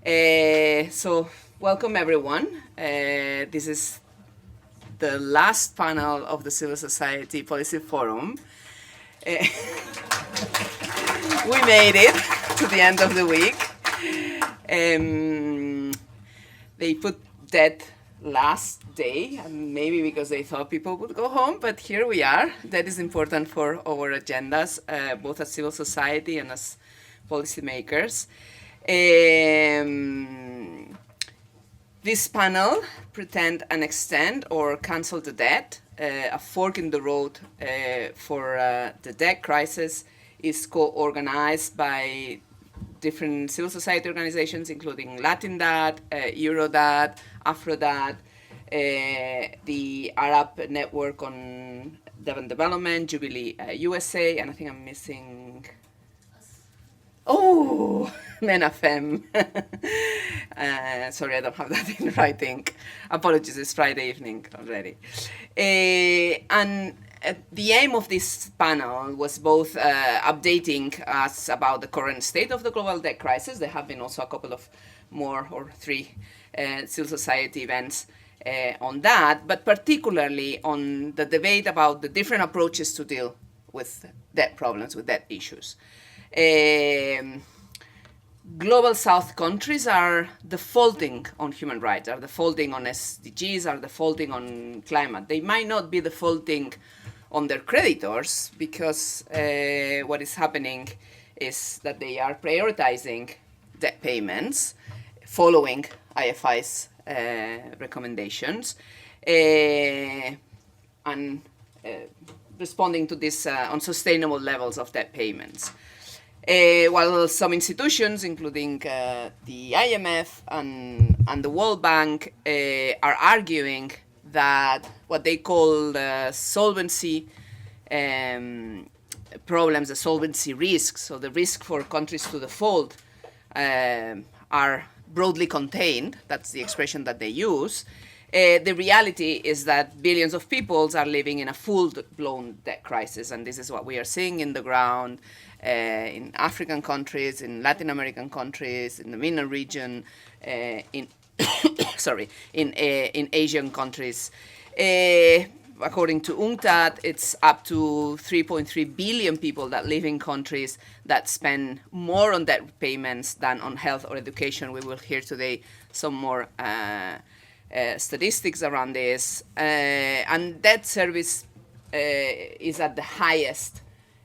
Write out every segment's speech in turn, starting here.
So welcome everyone. This is the last panel of the Civil Society Policy Forum. We made it to the end of the week. They put that last day, maybe because they thought people would go home, but here we are. That is important for our agendas, both as civil society and as policymakers. This panel, Pretend and Extend or Cancel the Debt, a fork in the road for the debt crisis, is co-organized by different civil society organizations, including LatinDat, Eurodat, Afrodat, the Arab Network on Development, Jubilee USA, and I think I'm missing... Oh, Menafem. Sorry, I don't have that in writing. Apologies, it's Friday evening already. And the aim of this panel was both updating us about the current state of the global debt crisis. There have been also a couple of more or three civil society events on that, but particularly on the debate about the different approaches to deal with debt problems, with debt issues. Global South countries are defaulting on human rights, are defaulting on SDGs, are defaulting on climate. They might not be defaulting on their creditors because what is happening is that they are prioritizing debt payments following IFI's recommendations and responding to these unsustainable levels of debt payments. While some institutions, including the IMF and the World Bank, are arguing that what they call solvency problems, the solvency risks, so the risk for countries to default, are broadly contained. That's the expression that they use. The reality is that billions of people are living in a full-blown debt crisis, and this is what we are seeing in the ground in African countries, in Latin American countries, in the MENA region, in Asian countries. According to UNCTAD, it's up to 3.3 billion people that live in countries that spend more on debt payments than on health or education. We will hear today some more statistics around this. And debt service is at the highest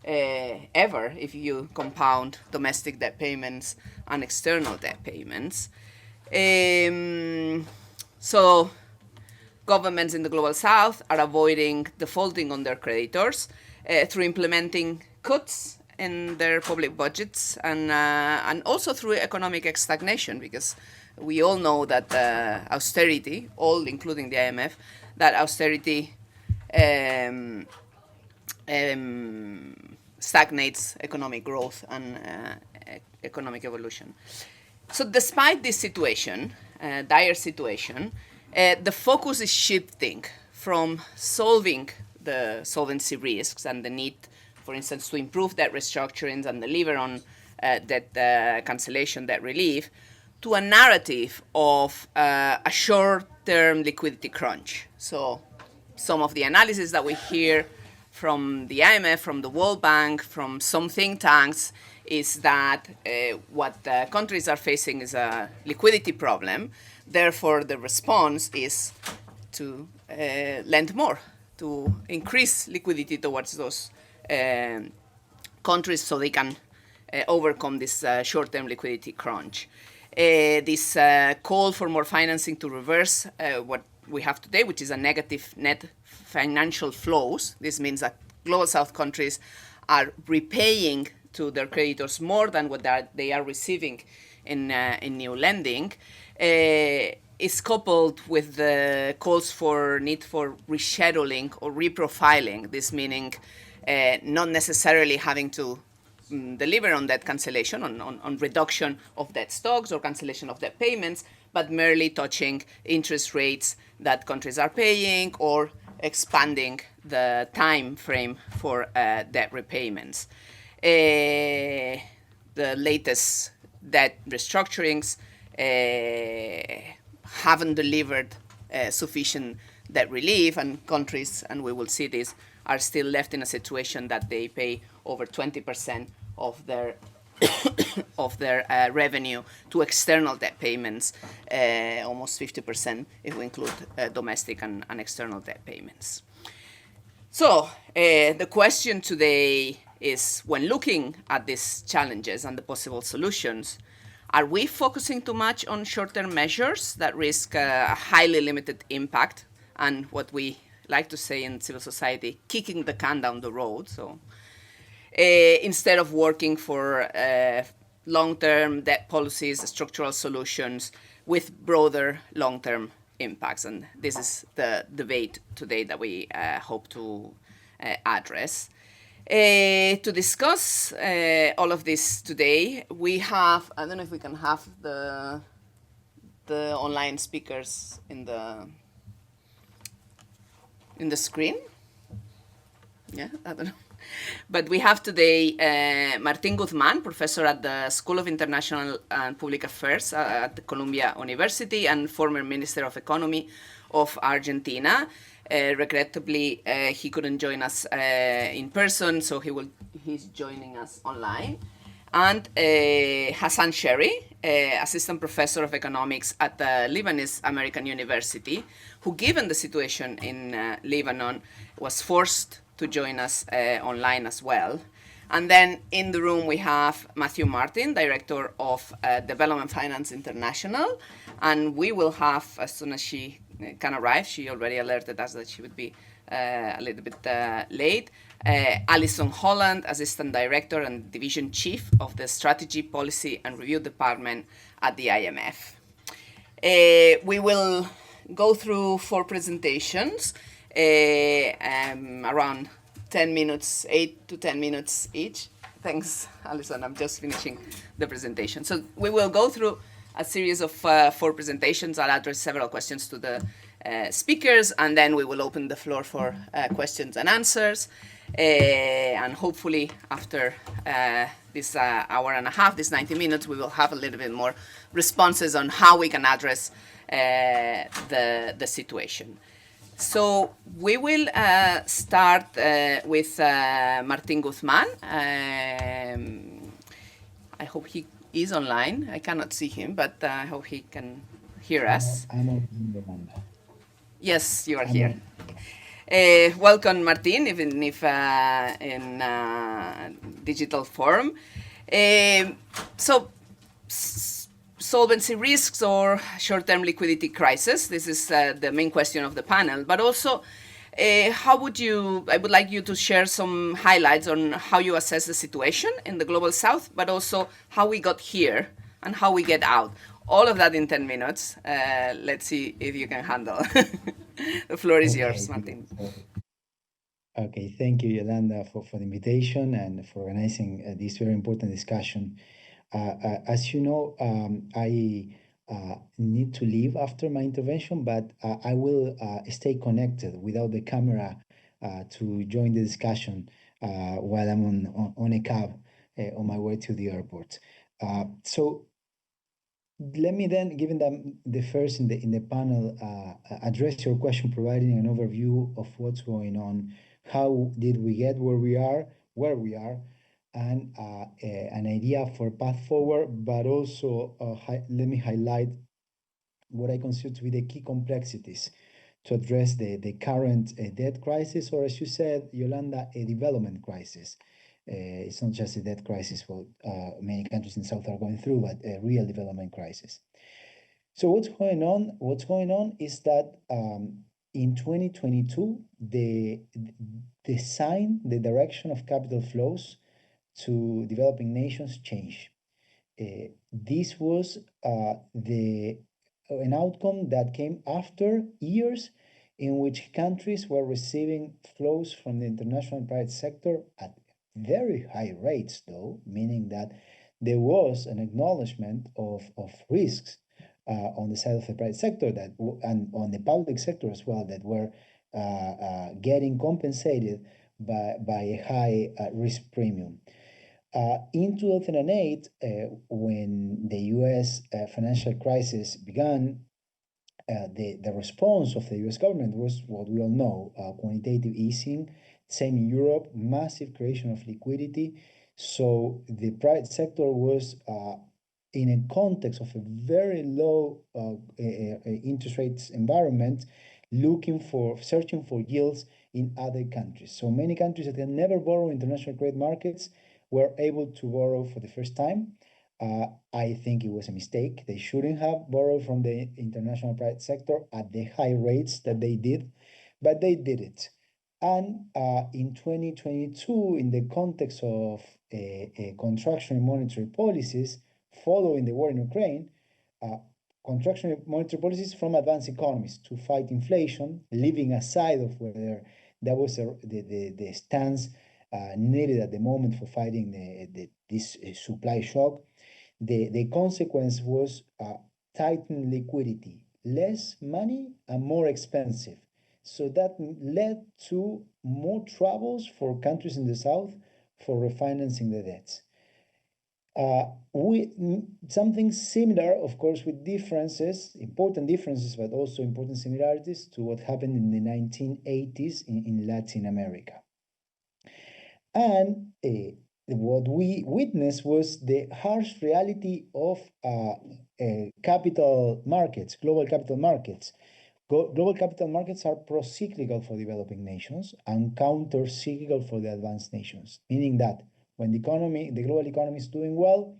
ever if you compound domestic debt payments and external debt payments. So governments in the Global South are avoiding defaulting on their creditors through implementing cuts in their public budgets and also through economic stagnation, because we all know that austerity, all including the IMF, that austerity stagnates economic growth and economic evolution. So despite this situation, dire situation, the focus is shifting from solving the solvency risks and the need, for instance, to improve debt restructurings and deliver on debt cancellation, debt relief, to a narrative of a short-term liquidity crunch. So some of the analysis that we hear from the IMF, from the World Bank, from some think tanks, is that what countries are facing is a liquidity problem. Therefore, the response is to lend more, to increase liquidity towards those countries so they can overcome this short-term liquidity crunch. This call for more financing to reverse what we have today, which is a negative net financial flows. This means that Global South countries are repaying to their creditors more than what they are receiving in new lending, is coupled with the calls for need for rescheduling or reprofiling. This meaning not necessarily having to deliver on debt cancellation, on reduction of debt stocks or cancellation of debt payments, but merely touching interest rates that countries are paying or expanding the time frame for debt repayments. The latest debt restructurings haven't delivered sufficient debt relief, and countries, and we will see this, are still left in a situation that they pay over 20% of their revenue to external debt payments, almost 50% if we include domestic and external debt payments. So the question today is, when looking at these challenges and the possible solutions, are we focusing too much on short-term measures that risk a highly limited impact and what we like to say in civil society, kicking the can down the road? So instead of working for long-term debt policies, structural solutions with broader long-term impacts. And this is the debate today that we hope to address. To discuss all of this today, we have, I don't know if we can have the online speakers in the screen. Yeah, I don't know. But we have today Martín Guzmán, professor at the School of International and Public Affairs at the Columbia University and former Minister of Economy of Argentina. Regrettably, he couldn't join us in person, so he's joining us online. And Hassan Sherry, assistant professor of economics at the Lebanese American University, who, given the situation in Lebanon, was forced to join us online as well. And then in the room we have Matthew Martin, director of Development Finance International, and we will have, as soon as she can arrive, she already alerted us that she would be a little bit late, Alison Holland, assistant director and division chief of the Strategy, Policy and Review Department at the IMF. We will go through 4 presentations, around 10 minutes, 8 to 10 minutes each. Thanks, Alison. I'm just finishing the presentation. So we will go through a series of 4 presentations. I'll address several questions to the speakers, and then we will open the floor for questions and answers. And hopefully after this hour and a half, this 90 minutes, we will have a little bit more responses on how we can address the situation. So we will start with Martín Guzmán. I hope he is online. I cannot see him, but I hope he can hear us. I'm on. Yes, you are here. Welcome, Martín, even if in digital form. So, solvency risks or short-term liquidity crisis. This is the main question of the panel. But also, I would like you to share some highlights on how you assess the situation in the Global South, but also how we got here and how we get out. All of that in 10 minutes. Let's see if you can handle. The floor is yours, Martin. Okay, thank you, Yolanda, for the invitation and for organizing this very important discussion. As you know, I need to leave after my intervention, but I will stay connected without the camera to join the discussion while I'm on a cab on my way to the airport. So let me then, given that the first in the panel, address your question, providing an overview of what's going on. How did we get where we are, and an idea for path forward, but also let me highlight what I consider to be the key complexities to address the current debt crisis, or as you said, Yolanda, a development crisis. It's not just a debt crisis what many countries in the South are going through, but a real development crisis. So what's going on? What's going on is that in 2022, the direction of capital flows to developing nations changed. This was an outcome that came after years in which countries were receiving flows from the international private sector at very high rates, though, meaning that there was an acknowledgement of risks on the side of the private sector and on the public sector as well, that were getting compensated by a high risk premium. In 2008, when the US financial crisis began, the response of the US government was what we all know, quantitative easing, same in Europe, massive creation of liquidity. So the private sector was in a context of a very low interest rates environment, searching for yields in other countries. So many countries that had never borrowed international credit markets were able to borrow for the first time. I think it was a mistake. They shouldn't have borrowed from the international private sector at the high rates that they did, but they did it. And in 2022, in the context of a contractionary monetary policies following the war in Ukraine, contractionary monetary policies from advanced economies to fight inflation, leaving aside of whether that was the stance needed at the moment for fighting this supply shock. The consequence was tightened liquidity, less money and more expensive. So that led to more troubles for countries in the South for refinancing the debts. Something similar, of course, with differences, important differences, but also important similarities to what happened in the 1980s in Latin America. And what we witnessed was the harsh reality of capital markets, global capital markets. Global capital markets are pro-cyclical for developing nations and counter-cyclical for the advanced nations, meaning that when the global economy is doing well,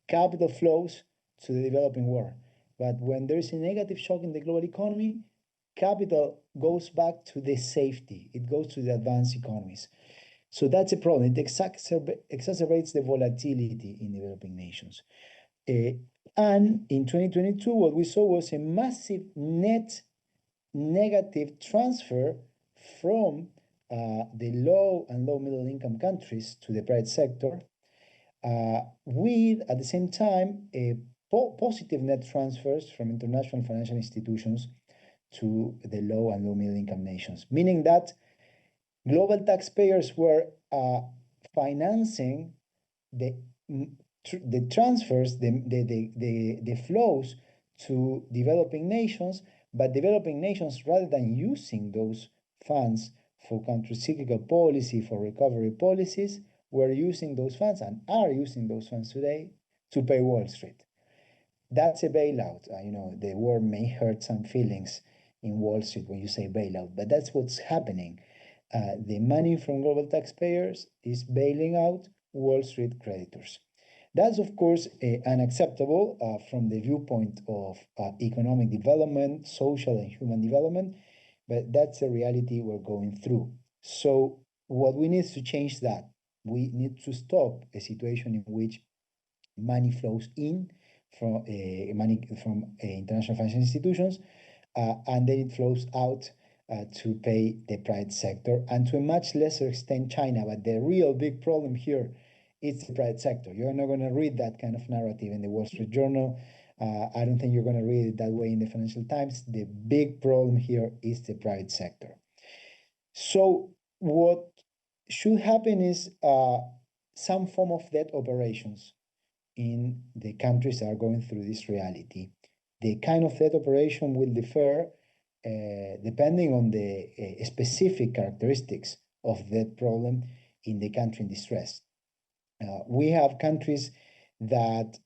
capital flows to the developing world. But when there is a negative shock in the global economy, capital goes back to the safety. It goes to the advanced economies. So that's a problem. It exacerbates the volatility in developing nations. And in 2022, what we saw was a massive net negative transfer from the low and low middle income countries to the private sector, with at the same time positive net transfers from international financial institutions to the low and low middle income nations, meaning that global taxpayers were financing the transfers, the flows to developing nations, but developing nations, rather than using those funds for counter-cyclical policy, for recovery policies, were using those funds and are using those funds today to pay Wall Street. That's a bailout. The word may hurt some feelings in Wall Street when you say bailout, but that's what's happening. The money from global taxpayers is bailing out Wall Street creditors. That's, of course, unacceptable from the viewpoint of economic development, social and human development, but that's a reality we're going through. So what we need to change that. We need to stop a situation in which money flows in from international financial institutions, and then it flows out to pay the private sector, and to a much lesser extent China. But the real big problem here is the private sector. You're not going to read that kind of narrative in the Wall Street Journal. I don't think you're going to read it that way in the Financial Times. The big problem here is the private sector. So what should happen is some form of debt operations in the countries that are going through this reality. The kind of debt operation will differ depending on the specific characteristics of that problem in the country in distress. We have countries that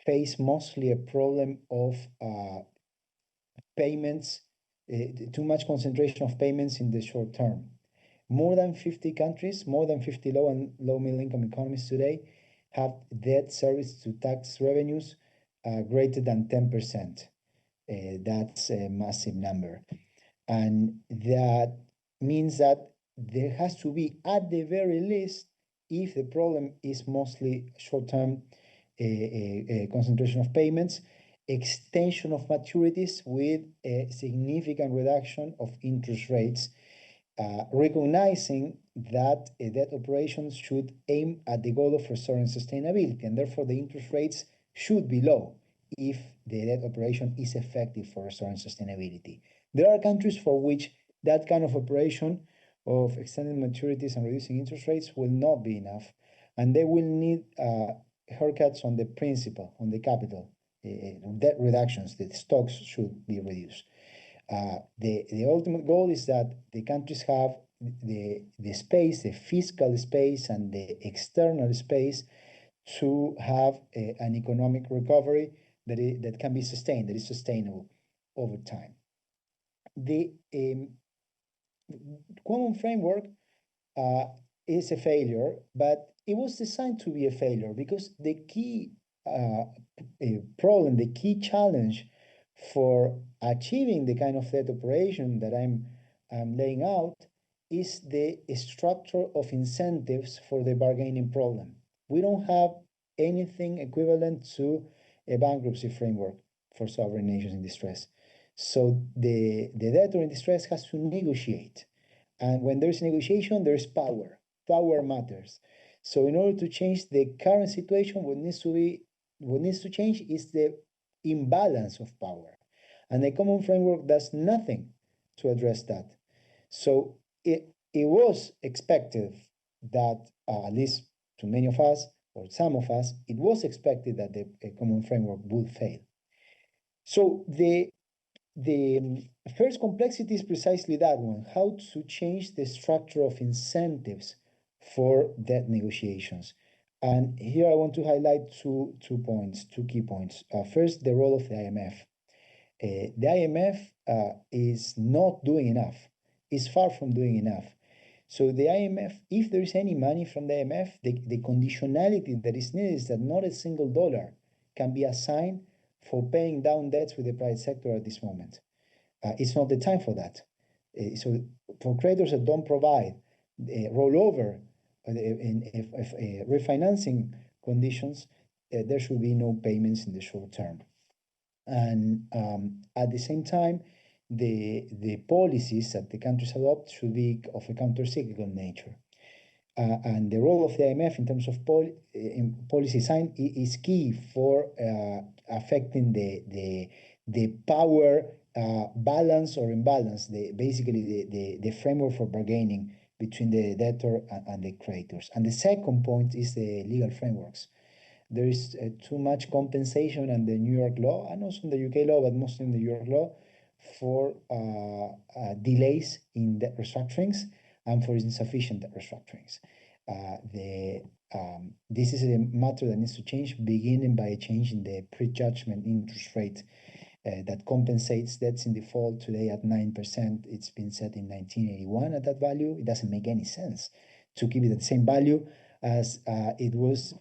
face mostly a problem of payments, too much concentration of payments in the short term. More than 50 countries, more than 50 low and low middle income economies today have debt service to tax revenues greater than 10%. That's a massive number. And that means that there has to be, at the very least, if the problem is mostly short-term concentration of payments, extension of maturities with a significant reduction of interest rates, recognizing that debt operations should aim at the goal of restoring sustainability, and therefore the interest rates should be low if the debt operation is effective for restoring sustainability. There are countries for which that kind of operation of extending maturities and reducing interest rates will not be enough. and they will need haircuts on the principal, on the capital, debt reductions. The stocks should be reduced. The ultimate goal is that the countries have the space, the fiscal space, and the external space to have an economic recovery that can be sustained, that is sustainable over time. The common framework is a failure, but it was designed to be a failure because the key problem, the key challenge for achieving the kind of debt operation that I'm laying out is the structure of incentives for the bargaining problem. We don't have anything equivalent to a bankruptcy framework for sovereign nations in distress. So the debtor in distress has to negotiate. And when there's negotiation, there's power. Power matters. So in order to change the current situation, what needs to change is the imbalance of power. And the common framework does nothing to address that. So it was expected that, at least to many of us, or some of us, it was expected that the common framework would fail. So the first complexity is precisely that one, how to change the structure of incentives for debt negotiations. And here I want to highlight two key points. First, the role of the IMF. The IMF is not doing enough, is far from doing enough. So the IMF, if there is any money from the IMF, the conditionality that is needed is that not a single dollar can be assigned for paying down debts with the private sector at this moment. It's not the time for that. So for creditors that don't provide rollover in refinancing conditions, there should be no payments in the short term. And at the same time, the policies that the countries adopt should be of a counter-cyclical nature. And the role of the IMF in terms of policy design is key for affecting the power balance or imbalance, basically the framework for bargaining between the debtor and the creditors. And the second point is the legal frameworks. There is too much compensation in the New York law and also in the UK law, but mostly in the New York law, for delays in debt restructurings and for insufficient debt restructurings. This is a matter that needs to change, beginning by a change in the prejudgment interest rate that compensates debts in default today at 9%. It's been set in 1981 at that value. It doesn't make any sense to keep it at the same value as it was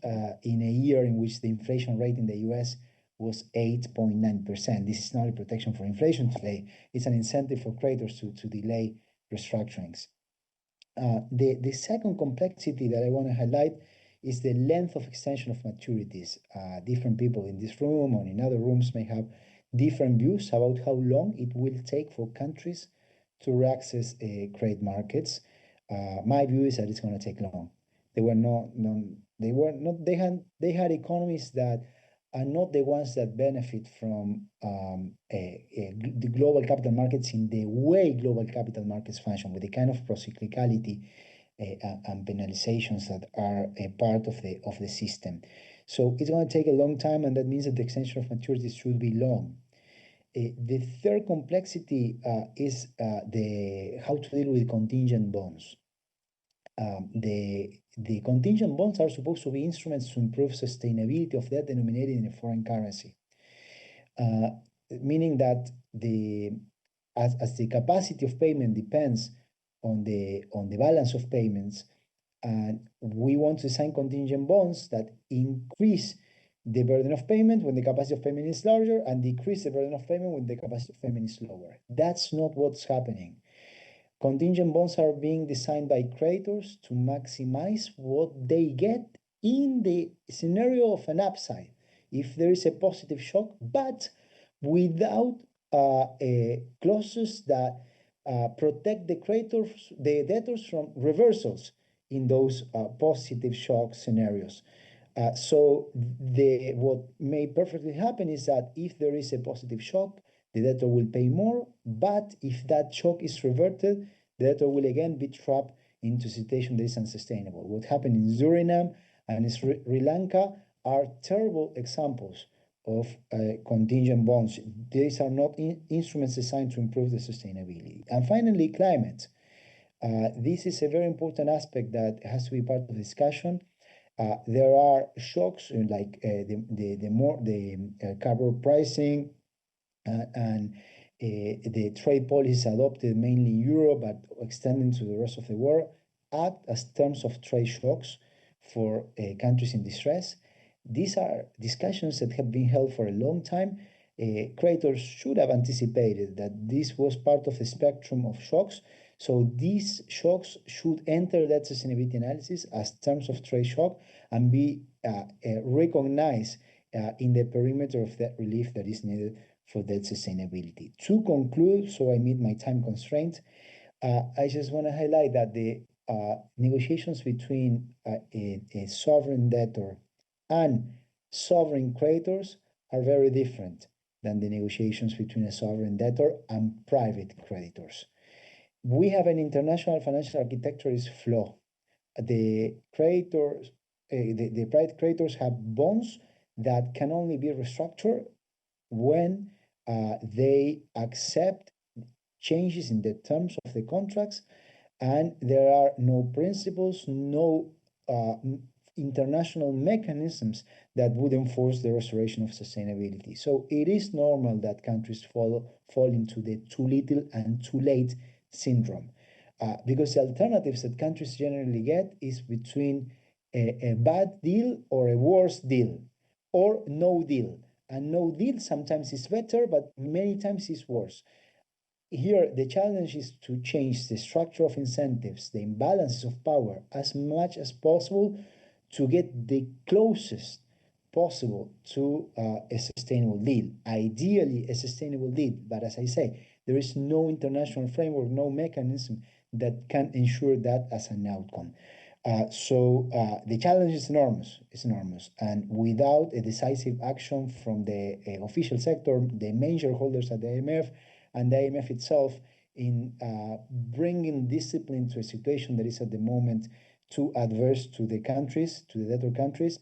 in a year in which the inflation rate in the US was 8.9%. This is not a protection for inflation today. It's an incentive for creditors to delay restructurings. The second complexity that I want to highlight is the length of extension of maturities. Different people in this room or in other rooms may have different views about how long it will take for countries to reaccess credit markets. My view is that it's going to take long. They had economies that are not the ones that benefit from the global capital markets in the way global capital markets function, with the kind of procyclicality and penalizations that are a part of the system. So it's going to take a long time, and that means that the extension of maturities should be long. The third complexity is how to deal with contingent bonds. The contingent bonds are supposed to be instruments to improve sustainability of debt denominated in a foreign currency, meaning that as the capacity of payment depends on the balance of payments, and we want to sign contingent bonds that increase the burden of payment when the capacity of payment is larger and decrease the burden of payment when the capacity of payment is lower. That's not what's happening. Contingent bonds are being designed by creditors to maximize what they get in the scenario of an upside, if there is a positive shock, but without clauses that protect the debtors from reversals in those positive shock scenarios. So what may perfectly happen is that if there is a positive shock, the debtor will pay more, but if that shock is reverted, the debtor will again be trapped into a situation that is unsustainable. What happened in Suriname and Sri Lanka are terrible examples of contingent bonds. These are not instruments designed to improve the sustainability. And finally, climate. This is a very important aspect that has to be part of the discussion. There are shocks like the carbon pricing and the trade policies adopted mainly in Europe but extending to the rest of the world act as terms of trade shocks for countries in distress. These are discussions that have been held for a long time. Creditors should have anticipated that this was part of the spectrum of shocks. So these shocks should enter that sustainability analysis as terms of trade shock and be recognized in the perimeter of that relief that is needed for that sustainability. To conclude, so I meet my time constraint, I just want to highlight that the negotiations between a sovereign debtor and sovereign creditors are very different than the negotiations between a sovereign debtor and private creditors. We have an international financial architecture is flawed. The creditors, the private creditors have bonds that can only be restructured when they accept changes in the terms of the contracts, and there are no principles, no international mechanisms that would enforce the restoration of sustainability. So it is normal that countries fall into the too little and too late syndrome, because the alternatives that countries generally get is between a bad deal or a worse deal, or no deal. And no deal sometimes is better, but many times is worse. Here, the challenge is to change the structure of incentives, the imbalances of power, as much as possible to get the closest possible to a sustainable deal. Ideally, a sustainable deal, but as I say, there is no international framework, no mechanism that can ensure that as an outcome. So the challenge is enormous. It's enormous, and without a decisive action from the official sector, the main shareholders at the IMF, and the IMF itself in bringing discipline to a situation that is at the moment too adverse to the countries, to the debtor countries,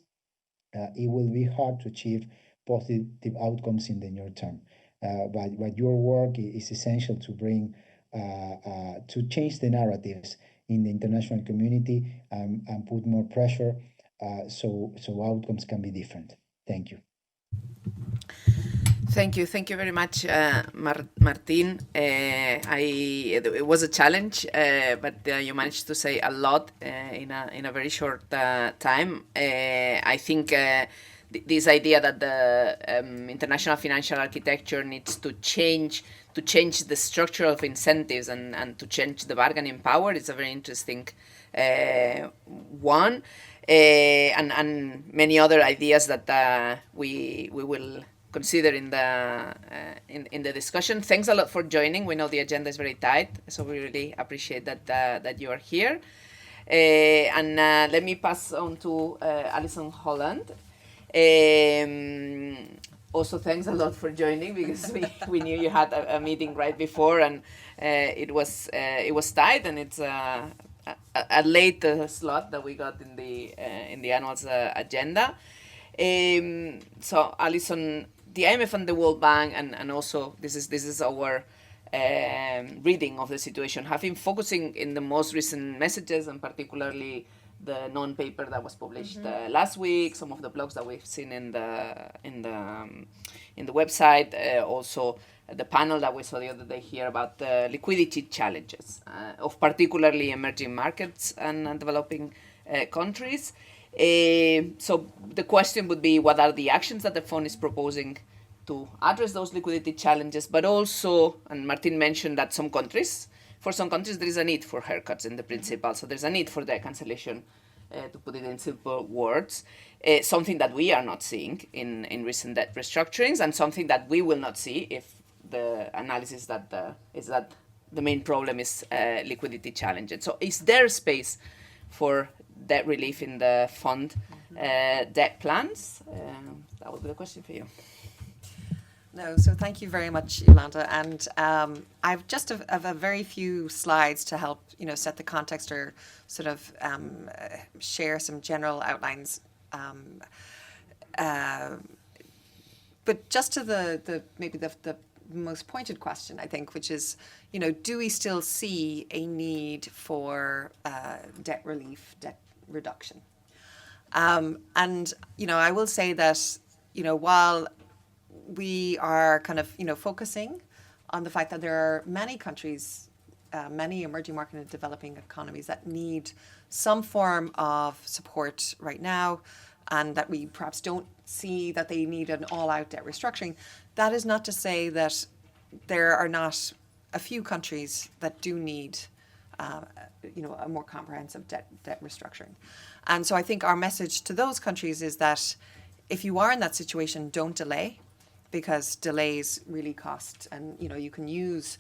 it will be hard to achieve positive outcomes in the near term. But your work is essential to bring, to change the narratives in the international community and put more pressure so outcomes can be different. Thank you. Thank you very much, Martin. It was a challenge, but you managed to say a lot in a very short time. I think this idea that the international financial architecture needs to change the structure of incentives and to change the bargaining power is a very interesting one, and many other ideas that we will consider in the discussion. Thanks a lot for joining. We know the agenda is very tight, so we really appreciate that you are here. And let me pass on to Alison Holland. Also, thanks a lot for joining, because we knew you had a meeting right before, and it was tight, and it's a late slot that we got in the annual's agenda. So, Alison, the IMF and the World Bank, and also this is our reading of the situation, have been focusing in the most recent messages, and particularly the non-paper that was published last week, some of the blogs that we've seen in the website, also the panel that we saw the other day here about the liquidity challenges of particularly emerging markets and developing countries. So the question would be, what are the actions that the fund is proposing to address those liquidity challenges? But also, and Martin mentioned that for some countries there is a need for haircuts in the principal, so there's a need for debt cancellation, to put it in simple words, something that we are not seeing in recent debt restructurings, and something that we will not see if the analysis is that the main problem is liquidity challenges. So is there space for debt relief in the fund debt plans? That would be the question for you. No, so thank you very much, Yolanda. And I've just a very few slides to help set the context or sort of share some general outlines. Uh, but just to the maybe the most pointed question, I think, which is, do we still see a need for debt relief, debt reduction? And I will say that while we are kind of focusing on the fact that there are many countries, many emerging market and developing economies that need some form of support right now, and that we perhaps don't see that they need an all-out debt restructuring. That is not to say that there are not a few countries that do need a more comprehensive debt restructuring. And so I think our message to those countries is that if you are in that situation, don't delay, because delays really cost. And you can use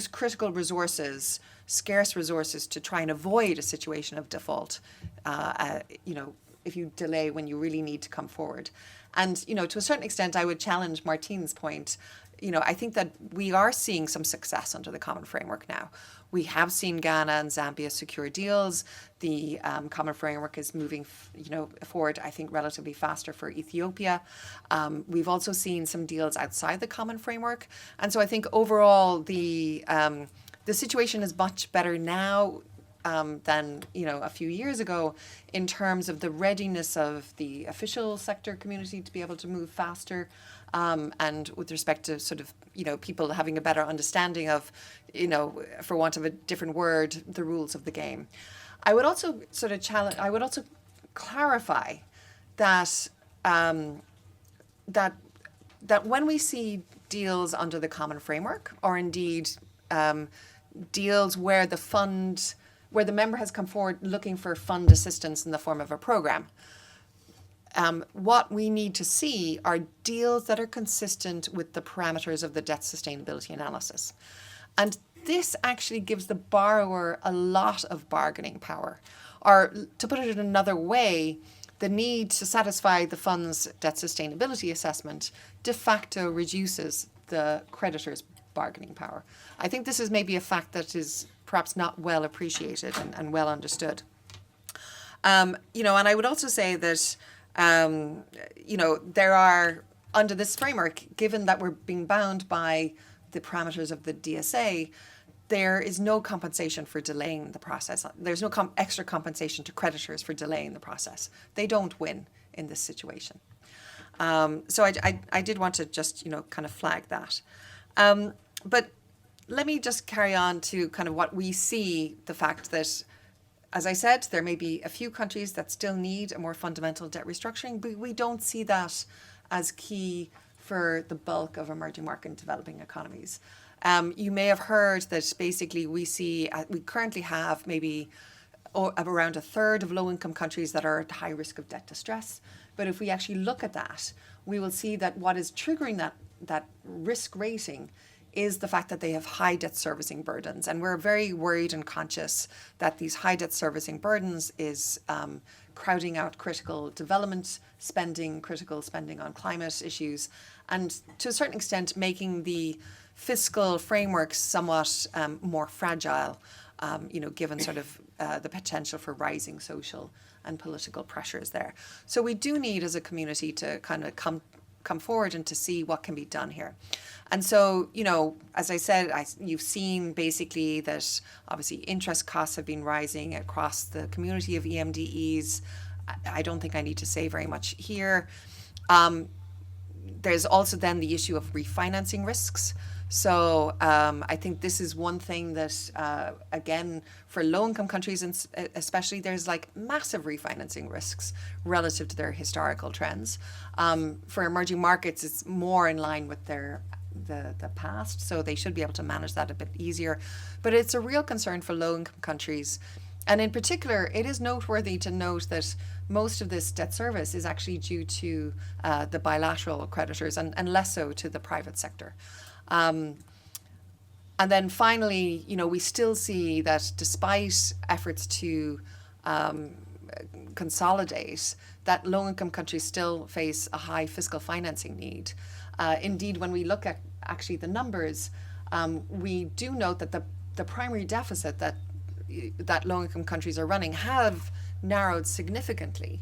critical resources, scarce resources, to try and avoid a situation of default. If you delay when you really need to come forward. And to a certain extent, I would challenge Martine's point. I think that we are seeing some success under the common framework now. We have seen Ghana and Zambia secure deals. The common framework is moving, forward, I think, relatively faster for Ethiopia. We've also seen some deals outside the common framework, and so I think overall the situation is much better now than a few years ago in terms of the readiness of the official sector community to be able to move faster, and with respect to sort of people having a better understanding of for want of a different word, the rules of the game. I would also sort of challenge. I would also clarify that that when we see deals under the common framework, or indeed deals where the member has come forward looking for fund assistance in the form of a program, what we need to see are deals that are consistent with the parameters of the debt sustainability analysis. And this actually gives the borrower a lot of bargaining power. Or to put it in another way, the need to satisfy the fund's debt sustainability assessment de facto reduces the creditor's bargaining power. I think this is maybe a fact that is perhaps not well appreciated and well understood. And I would also say that, there are, under this framework, given that we're being bound by the parameters of the DSA, there is no compensation for delaying the process. There's no extra compensation to creditors for delaying the process. They don't win in this situation. So I did want to just, kind of flag that. But let me just carry on to kind of what we see, the fact that, as I said, there may be a few countries that still need a more fundamental debt restructuring, but we don't see that as key for the bulk of emerging market and developing economies. You may have heard that basically we currently have maybe around a third of low-income countries that are at high risk of debt distress. But if we actually look at that, we will see that what is triggering that risk rating is the fact that they have high debt servicing burdens. And we're very worried and conscious that these high debt servicing burdens is crowding out critical development spending, critical spending on climate issues, and to a certain extent making the fiscal framework somewhat more fragile, given sort of the potential for rising social and political pressures there. So we do need, as a community, to kind of come forward and to see what can be done here. And so, as I said, you've seen basically that obviously interest costs have been rising across the community of EMDEs. I don't think I need to say very much here. There's also then the issue of refinancing risks. So I think this is one thing that, again, for low-income countries, and especially, there's like massive refinancing risks relative to their historical trends. For emerging markets, it's more in line with the past, so they should be able to manage that a bit easier. But it's a real concern for low-income countries. And in particular, it is noteworthy to note that most of this debt service is actually due to the bilateral creditors and less so to the private sector. And then finally, we still see that despite efforts to consolidate, that low-income countries still face a high fiscal financing need. Indeed, when we look at actually the numbers, we do note that the primary deficit that low-income countries are running have narrowed significantly.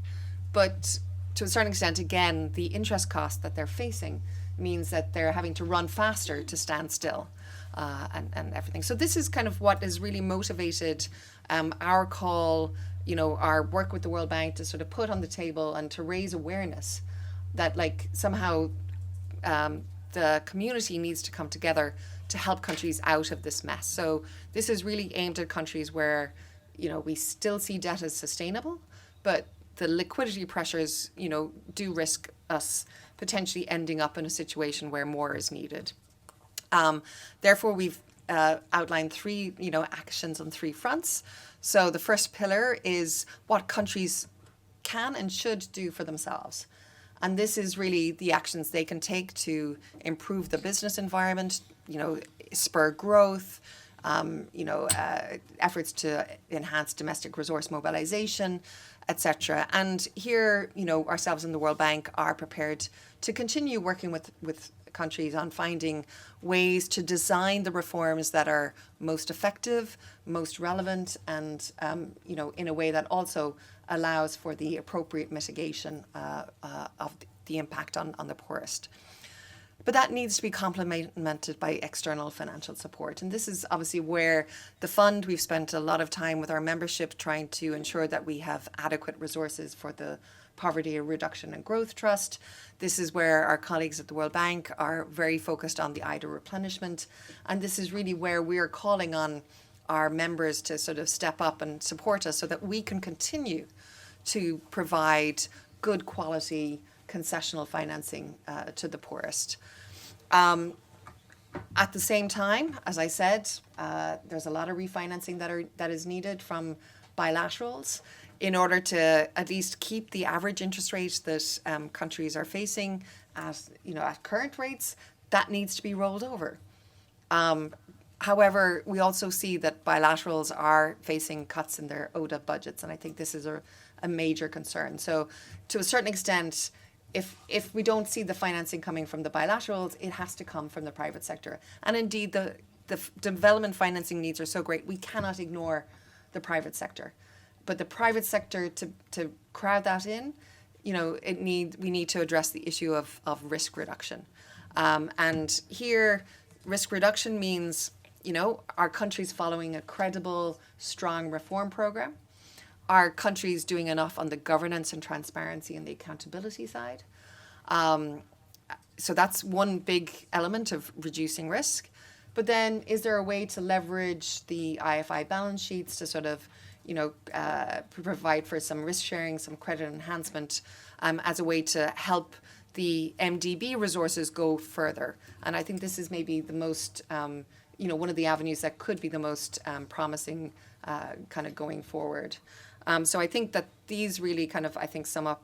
But to a certain extent, again, the interest cost that they're facing means that they're having to run faster to stand still, and everything. So this is kind of what has really motivated our call, our work with the World Bank to sort of put on the table and to raise awareness that somehow the community needs to come together to help countries out of this mess. So this is really aimed at countries where, we still see debt as sustainable, but the liquidity pressures, do risk us potentially ending up in a situation where more is needed. Therefore, we've outlined three, actions on three fronts. So the first pillar is what countries can and should do for themselves. And this is really the actions they can take to improve the business environment, spur growth, efforts to enhance domestic resource mobilization, etc. And here, ourselves and the World Bank are prepared to continue working with countries on finding ways to design the reforms that are most effective, most relevant, and in a way that also allows for the appropriate mitigation of the impact on the poorest. But that needs to be complemented by external financial support. And this is obviously where the fund, we've spent a lot of time with our membership trying to ensure that we have adequate resources for the Poverty Reduction and Growth Trust. This is where our colleagues at the World Bank are very focused on the IDA replenishment. And this is really where we're calling on our members to sort of step up and support us so that we can continue to provide good quality concessional financing to the poorest. At the same time, as I said, there's a lot of refinancing that is needed from bilaterals in order to at least keep the average interest rate that countries are facing at current rates. That needs to be rolled over. However, we also see that bilaterals are facing cuts in their ODA budgets, and I think this is a major concern. So to a certain extent, if we don't see the financing coming from the bilaterals, it has to come from the private sector. And indeed, the development financing needs are so great, we cannot ignore the private sector. But the private sector, to crowd that in, we need to address the issue of risk reduction. And here, risk reduction means, our countries following a credible, strong reform program. Are countries doing enough on the governance and transparency and the accountability side? So that's one big element of reducing risk. But then is there a way to leverage the IFI balance sheets to sort of, provide for some risk sharing, some credit enhancement as a way to help the MDB resources go further? And I think this is maybe the most, one of the avenues that could be the most promising kind of going forward. So I think that these really kind of, sum up,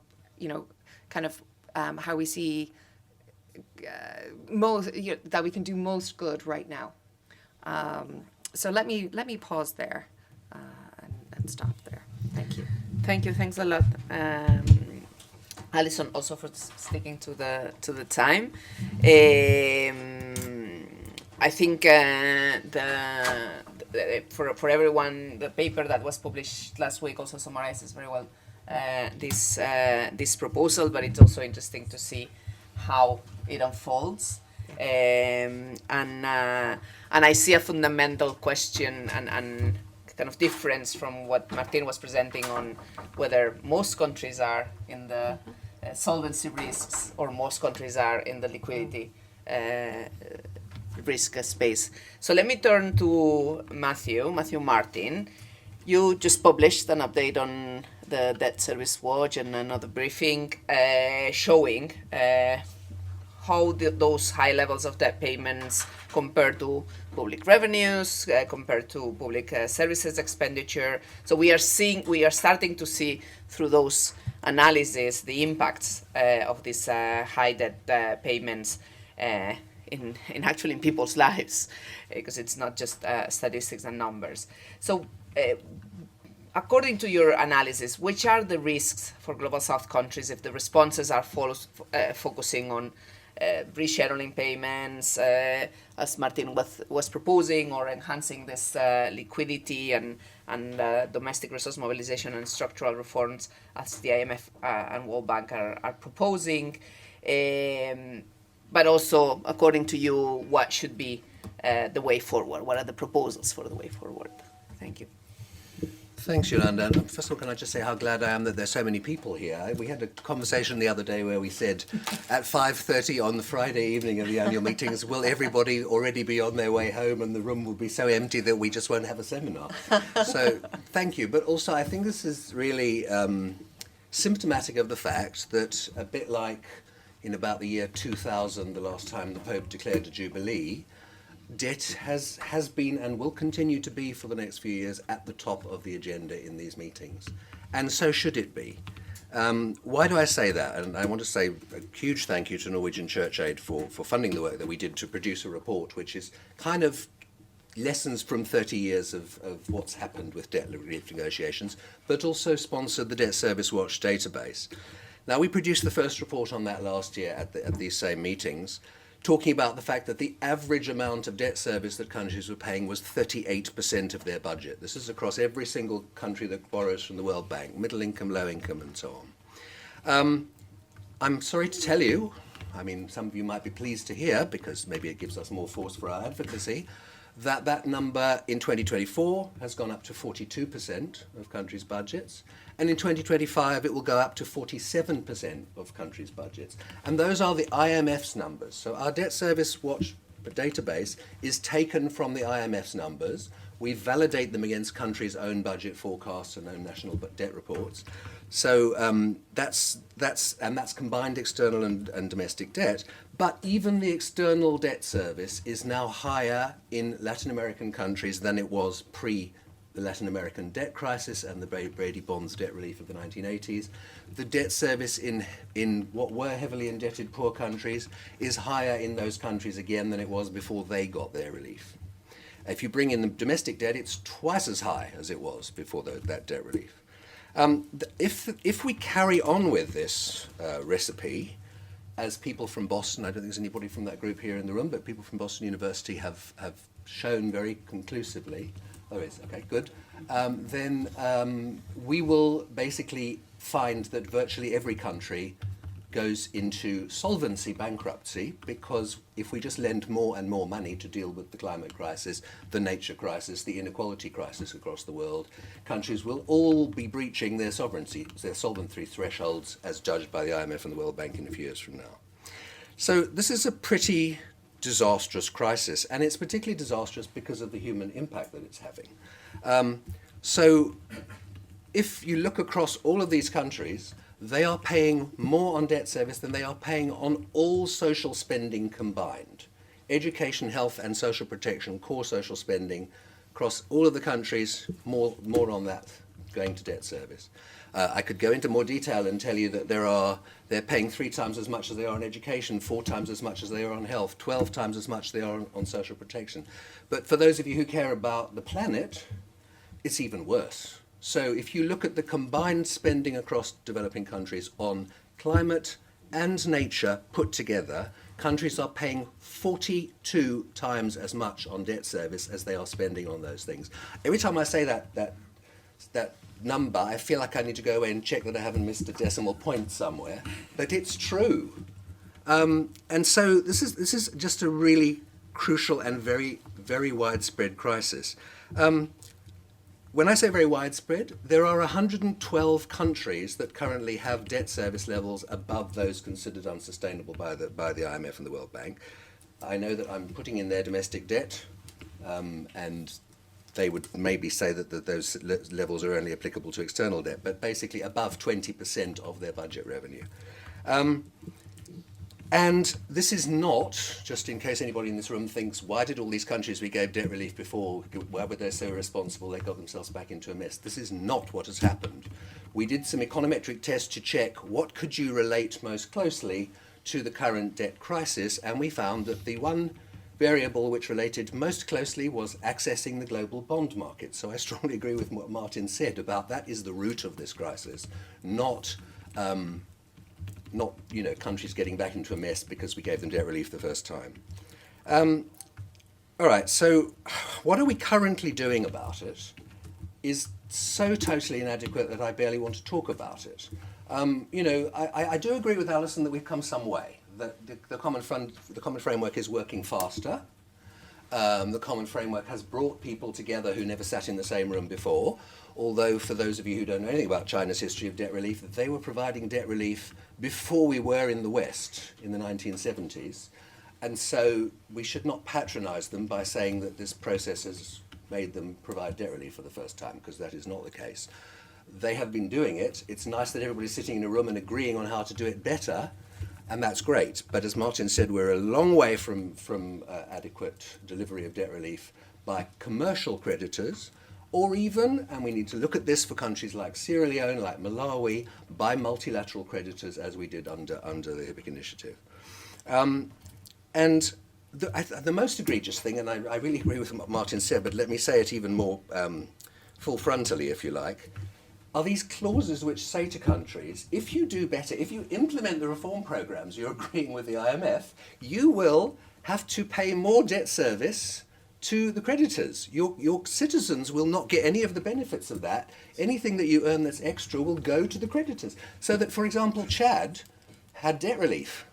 how we see most that we can do most good right now. So let me pause there and stop there. Thank you. Thank you. Thanks a lot, Alison, also for sticking to the time. I think for everyone, the paper that was published last week also summarizes very well this proposal, but it's also interesting to see how it unfolds. And I see a fundamental question and kind of difference from what Martin was presenting on whether most countries are in the solvency risks or most countries are in the liquidity risk space. So let me turn to Matthew Martin. You just published an update on the Debt Service Watch and another briefing showing how those high levels of debt payments compare to public revenues, compared to public services expenditure. So we are starting to see through those analyses the impacts of these high debt payments in people's lives, because it's not just statistics and numbers. So according to your analysis, which are the risks for Global South countries if the responses are focusing on rescheduling payments, as Martin was proposing, or enhancing this liquidity and domestic resource mobilization and structural reforms, as the IMF and World Bank are proposing. But also, according to you, what should be the way forward? What are the proposals for the way forward? Thank you. Thanks, Yolanda. And first of all, can I just say how glad I am that there's so many people here. We had a conversation the other day where we said at 5:30 on the Friday evening of the annual meetings, will everybody already be on their way home and the room will be so empty that we just won't have a seminar? So thank you. But also, I think this is really symptomatic of the fact that, a bit like in about the year 2000, the last time the Pope declared a jubilee, debt has been and will continue to be for the next few years at the top of the agenda in these meetings. And so should it be. Why do I say that? And I want to say a huge thank you to Norwegian Church Aid for funding the work that we did to produce a report which is kind of lessons from 30 years of what's happened with debt relief negotiations, but also sponsored the Debt Service Watch database. Now, we produced the first report on that last year at these same meetings, talking about the fact that the average amount of debt service that countries were paying was 38% of their budget. This is across every single country that borrows from the World Bank, middle income, low income, and so on. I'm sorry to tell you, I mean, some of you might be pleased to hear, because maybe it gives us more force for our advocacy, that number in 2024 has gone up to 42% of countries' budgets, and in 2025 it will go up to 47% of countries' budgets. And those are the IMF's numbers. So our Debt Service Watch database is taken from the IMF's numbers. We validate them against countries' own budget forecasts and own national debt reports. So that's combined external and domestic debt. But even the external debt service is now higher in Latin American countries than it was pre the Latin American debt crisis and the Brady Bonds debt relief of the 1980s. The debt service in what were heavily indebted poor countries is higher in those countries again than it was before they got their relief. If you bring in the domestic debt, it's twice as high as it was before that debt relief. If we carry on with this recipe, as people from Boston, I don't think there's anybody from that group here in the room, but people from Boston University have shown very conclusively, oh, it's okay, good, then we will basically find that virtually every country goes into solvency bankruptcy, because if we just lend more and more money to deal with the climate crisis, the nature crisis, the inequality crisis across the world, countries will all be breaching their solvency thresholds as judged by the IMF and the World Bank in a few years from now. So this is a pretty disastrous crisis, and it's particularly disastrous because of the human impact that it's having. So if you look across all of these countries, they are paying more on debt service than they are paying on all social spending combined. Education, health, and social protection, core social spending, across all of the countries, more on that going to debt service. I could go into more detail and tell you that they're paying 3 times as much as they are on education, 4 times as much as they are on health, 12 times as much they are on social protection. But for those of you who care about the planet, it's even worse. So if you look at the combined spending across developing countries on climate and nature put together, countries are paying 42 times as much on debt service as they are spending on those things. Every time I say that number, I feel like I need to go away and check that I haven't missed a decimal point somewhere, but it's true. And so this is just a really crucial and very, very widespread crisis. When I say very widespread, there are 112 countries that currently have debt service levels above those considered unsustainable by the IMF and the World Bank. I know that I'm putting in their domestic debt, and they would maybe say that those levels are only applicable to external debt, but basically above 20% of their budget revenue. And this is not, just in case anybody in this room thinks, why did all these countries we gave debt relief before, why were they so irresponsible, they got themselves back into a mess? This is not what has happened. We did some econometric tests to check what could you relate most closely to the current debt crisis, and we found that the one variable which related most closely was accessing the global bond market. So I strongly agree with what Martin said about that is the root of this crisis, not not countries getting back into a mess because we gave them debt relief the first time. All right, so what are we currently doing about it is so totally inadequate that I barely want to talk about it. I do agree with Alison that we've come some way, that the common framework is working faster. The common framework has brought people together who never sat in the same room before, although for those of you who don't know anything about China's history of debt relief, they were providing debt relief before we were in the West in the 1970s. And so we should not patronize them by saying that this process has made them provide debt relief for the first time, because that is not the case. They have been doing it. It's nice that everybody's sitting in a room and agreeing on how to do it better, and that's great. But as Martin said, we're a long way from adequate delivery of debt relief by commercial creditors, or even, and we need to look at this for countries like Sierra Leone, like Malawi, by multilateral creditors, as we did under the HIPC initiative. And the most egregious thing, and I really agree with what Martin said, but let me say it even more full-frontally, if you like, are these clauses which say to countries, if you do better, if you implement the reform programs you're agreeing with the IMF, you will have to pay more debt service to the creditors. Your citizens will not get any of the benefits of that. Anything that you earn that's extra will go to the creditors. So that, for example, Chad had debt relief,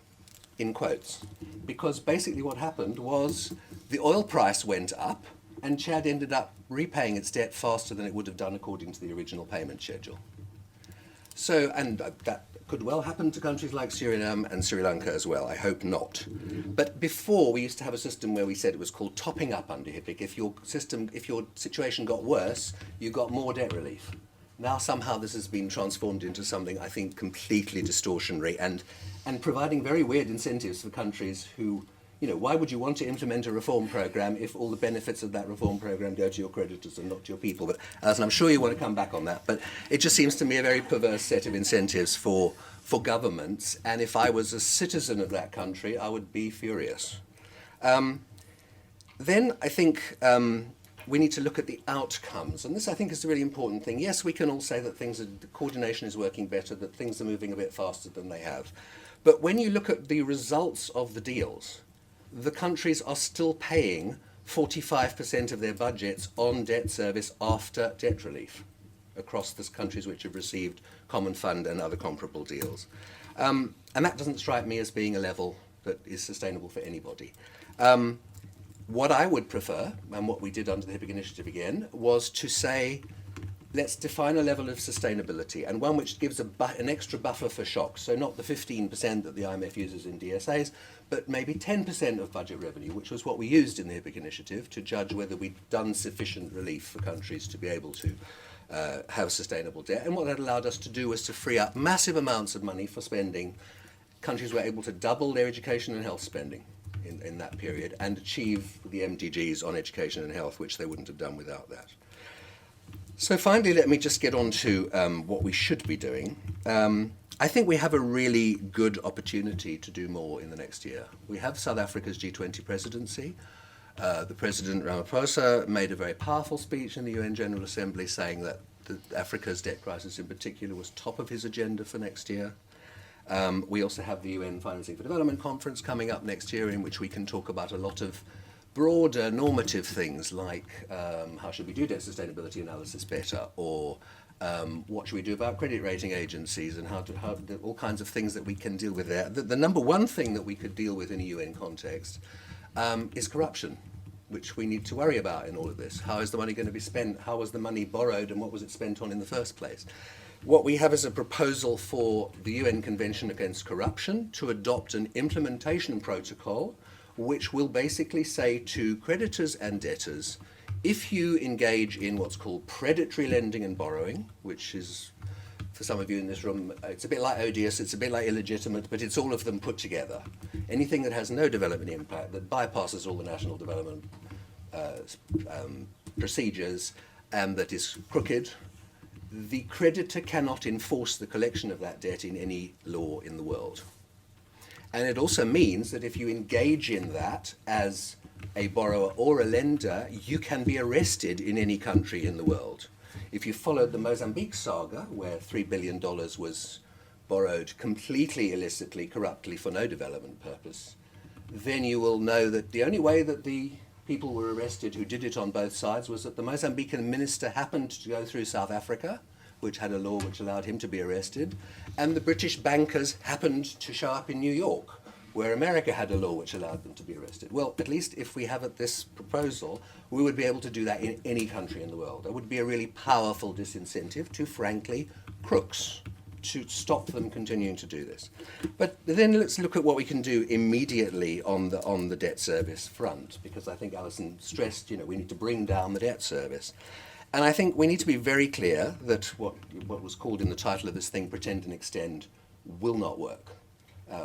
in quotes, because basically what happened was the oil price went up and Chad ended up repaying its debt faster than it would have done according to the original payment schedule. So, and that could well happen to countries like Suriname and Sri Lanka as well. I hope not. But before, we used to have a system where we said it was called topping up under HIPC. If your situation got worse, you got more debt relief. Now somehow this has been transformed into something, I think, completely distortionary and providing very weird incentives for countries who, why would you want to implement a reform program if all the benefits of that reform program go to your creditors and not to your people? But Alison, I'm sure you want to come back on that, but it just seems to me a very perverse set of incentives for governments, and if I was a citizen of that country, I would be furious. Then I think we need to look at the outcomes, and this I think is a really important thing. Yes, we can all say that the coordination is working better, that things are moving a bit faster than they have. But when you look at the results of the deals, the countries are still paying 45% of their budgets on debt service after debt relief across the countries which have received Common Fund and other comparable deals. And that doesn't strike me as being a level that is sustainable for anybody. What I would prefer, and what we did under the HIPC initiative again, was to say, let's define a level of sustainability, and one which gives an extra buffer for shocks. So not the 15% that the IMF uses in DSAs, but maybe 10% of budget revenue, which was what we used in the HIPC initiative to judge whether we'd done sufficient relief for countries to be able to have sustainable debt. And what that allowed us to do was to free up massive amounts of money for spending. Countries were able to double their education and health spending in that period and achieve the MDGs on education and health, which they wouldn't have done without that. So finally, let me just get on to what we should be doing. I think we have a really good opportunity to do more in the next year. We have South Africa's G20 presidency. The President Ramaphosa made a very powerful speech in the UN General Assembly saying that Africa's debt crisis in particular was top of his agenda for next year. We also have the UN Financing for Development Conference coming up next year, in which we can talk about a lot of broader normative things like how should we do debt sustainability analysis better, or what should we do about credit rating agencies, and how all kinds of things that we can deal with there. The number one thing that we could deal with in a UN context is corruption, which we need to worry about in all of this. How is the money going to be spent? How was the money borrowed, and what was it spent on in the first place? What we have is a proposal for the UN Convention Against Corruption to adopt an implementation protocol which will basically say to creditors and debtors, if you engage in what's called predatory lending and borrowing, which is, for some of you in this room, it's a bit like odious, it's a bit like illegitimate, but it's all of them put together. Anything that has no development impact, that bypasses all the national development procedures, and that is crooked, the creditor cannot enforce the collection of that debt in any law in the world. And it also means that if you engage in that as a borrower or a lender, you can be arrested in any country in the world. If you followed the Mozambique saga, where $3 billion was borrowed completely illicitly, corruptly, for no development purpose, then you will know that the only way that the people were arrested who did it on both sides was that the Mozambican minister happened to go through South Africa, which had a law which allowed him to be arrested, and the British bankers happened to show up in New York, where America had a law which allowed them to be arrested. Well, at least if we have this proposal, we would be able to do that in any country in the world. That would be a really powerful disincentive to, frankly, crooks, to stop them continuing to do this. But then let's look at what we can do immediately on the debt service front, because I think Alison stressed, we need to bring down the debt service. And I think we need to be very clear that what was called in the title of this thing, pretend and extend, will not work.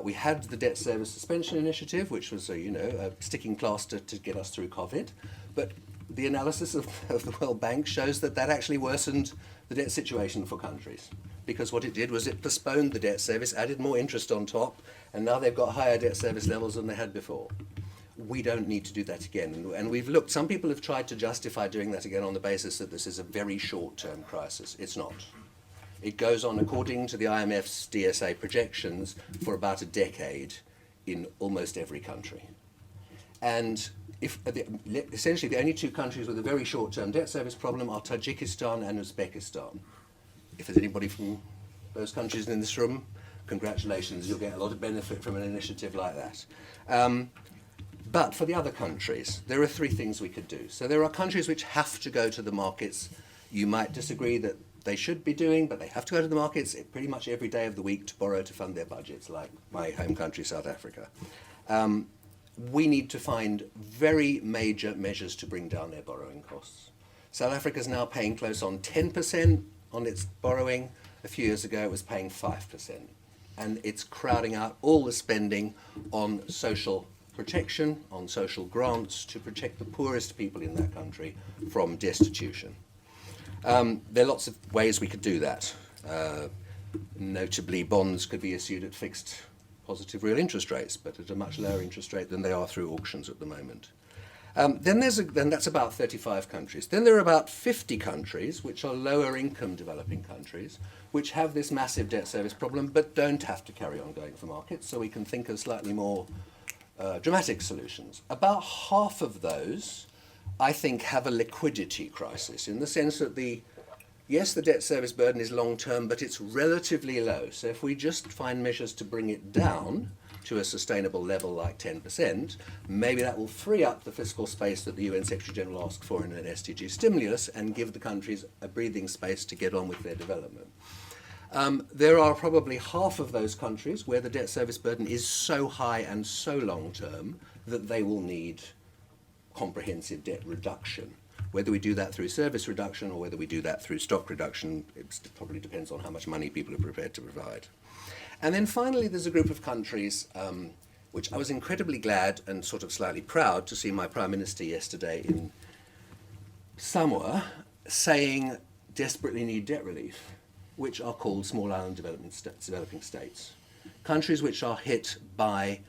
We had the debt service suspension initiative, which was a sticking plaster to get us through COVID, but the analysis of the World Bank shows that actually worsened the debt situation for countries, because what it did was it postponed the debt service, added more interest on top, and now they've got higher debt service levels than they had before. We don't need to do that again. And we've looked, some people have tried to justify doing that again on the basis that this is a very short-term crisis. It's not. It goes on, according to the IMF's DSA projections, for about a decade in almost every country. And essentially the only two countries with a very short-term debt service problem are Tajikistan and Uzbekistan. If there's anybody from those countries in this room, congratulations, you'll get a lot of benefit from an initiative like that. But for the other countries, there are three things we could do. So there are countries which have to go to the markets. You might disagree that they should be doing, but they have to go to the markets pretty much every day of the week to borrow to fund their budgets, like my home country, South Africa. We need to find very major measures to bring down their borrowing costs. South Africa is now paying close on 10% on its borrowing. A few years ago, it was paying 5%. And it's crowding out all the spending on social protection, on social grants to protect the poorest people in that country from destitution. There are lots of ways we could do that. Notably, bonds could be issued at fixed positive real interest rates, but at a much lower interest rate than they are through auctions at the moment. Then that's about 35 countries. Then there are about 50 countries, which are lower income developing countries, which have this massive debt service problem, but don't have to carry on going for markets, so we can think of slightly more dramatic solutions. About half of those, I think, have a liquidity crisis, in the sense that yes, the debt service burden is long-term, but it's relatively low. So if we just find measures to bring it down to a sustainable level like 10%, maybe that will free up the fiscal space that the UN Secretary-General asked for in an SDG stimulus and give the countries a breathing space to get on with their development. There are probably half of those countries where the debt service burden is so high and so long-term that they will need comprehensive debt reduction. Whether we do that through service reduction or whether we do that through stock reduction, it probably depends on how much money people are prepared to provide. And then finally, there's a group of countries which I was incredibly glad and sort of slightly proud to see my Prime Minister yesterday in Samoa saying desperately need debt relief, which are called small island developing states. Countries which are hit by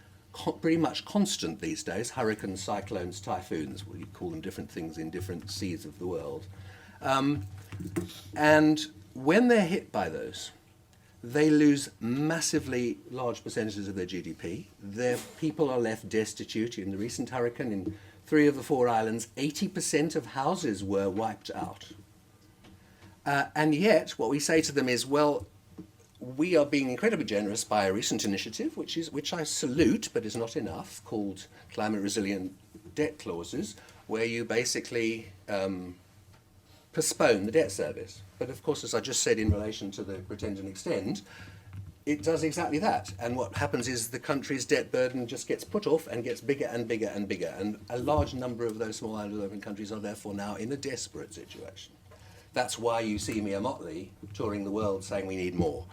pretty much constant these days, hurricanes, cyclones, typhoons, we call them different things in different seas of the world. And when they're hit by those, they lose massively large percentages of their GDP. Their people are left destitute. In the recent hurricane, in 3 of the 4 islands, 80% of houses were wiped out. And yet, what we say to them is, well, we are being incredibly generous by a recent initiative, which I salute, but is not enough, called climate resilient debt clauses, where you basically postpone the debt service. But of course, as I just said in relation to the pretend and extend, it does exactly that. And what happens is the country's debt burden just gets put off and gets bigger and bigger and bigger. And a large number of those small island developing countries are therefore now in a desperate situation. That's why you see Mia Motley touring the world saying we need more.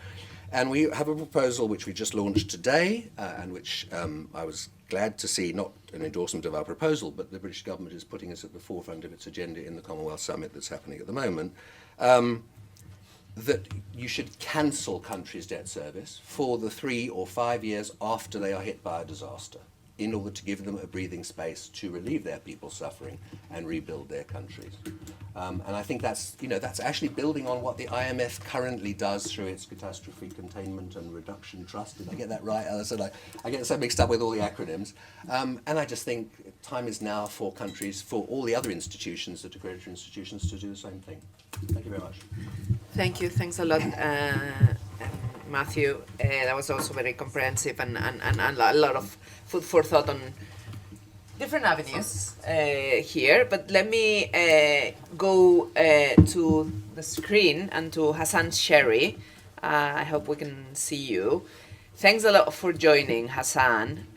And we have a proposal which we just launched today, and which I was glad to see, not an endorsement of our proposal, but the British government is putting us at the forefront of its agenda in the Commonwealth Summit that's happening at the moment, that you should cancel countries' debt service for the 3 or 5 years after they are hit by a disaster. in order to give them a breathing space to relieve their people's suffering and rebuild their countries. And I think that's, that's actually building on what the IMF currently does through its Catastrophe Containment and Reduction Trust. Did I get that right, Alison? I get so mixed up with all the acronyms. And I just think time is now for countries, for all the other institutions, the creditors institutions, to do the same thing. Thank you very much. Thank you. Thanks a lot, Matthew. That was also very comprehensive and a lot of food for thought on different avenues here. But let me go to the screen and to Hassan Sherry. I hope we can see you. Thanks a lot for joining, Hassan.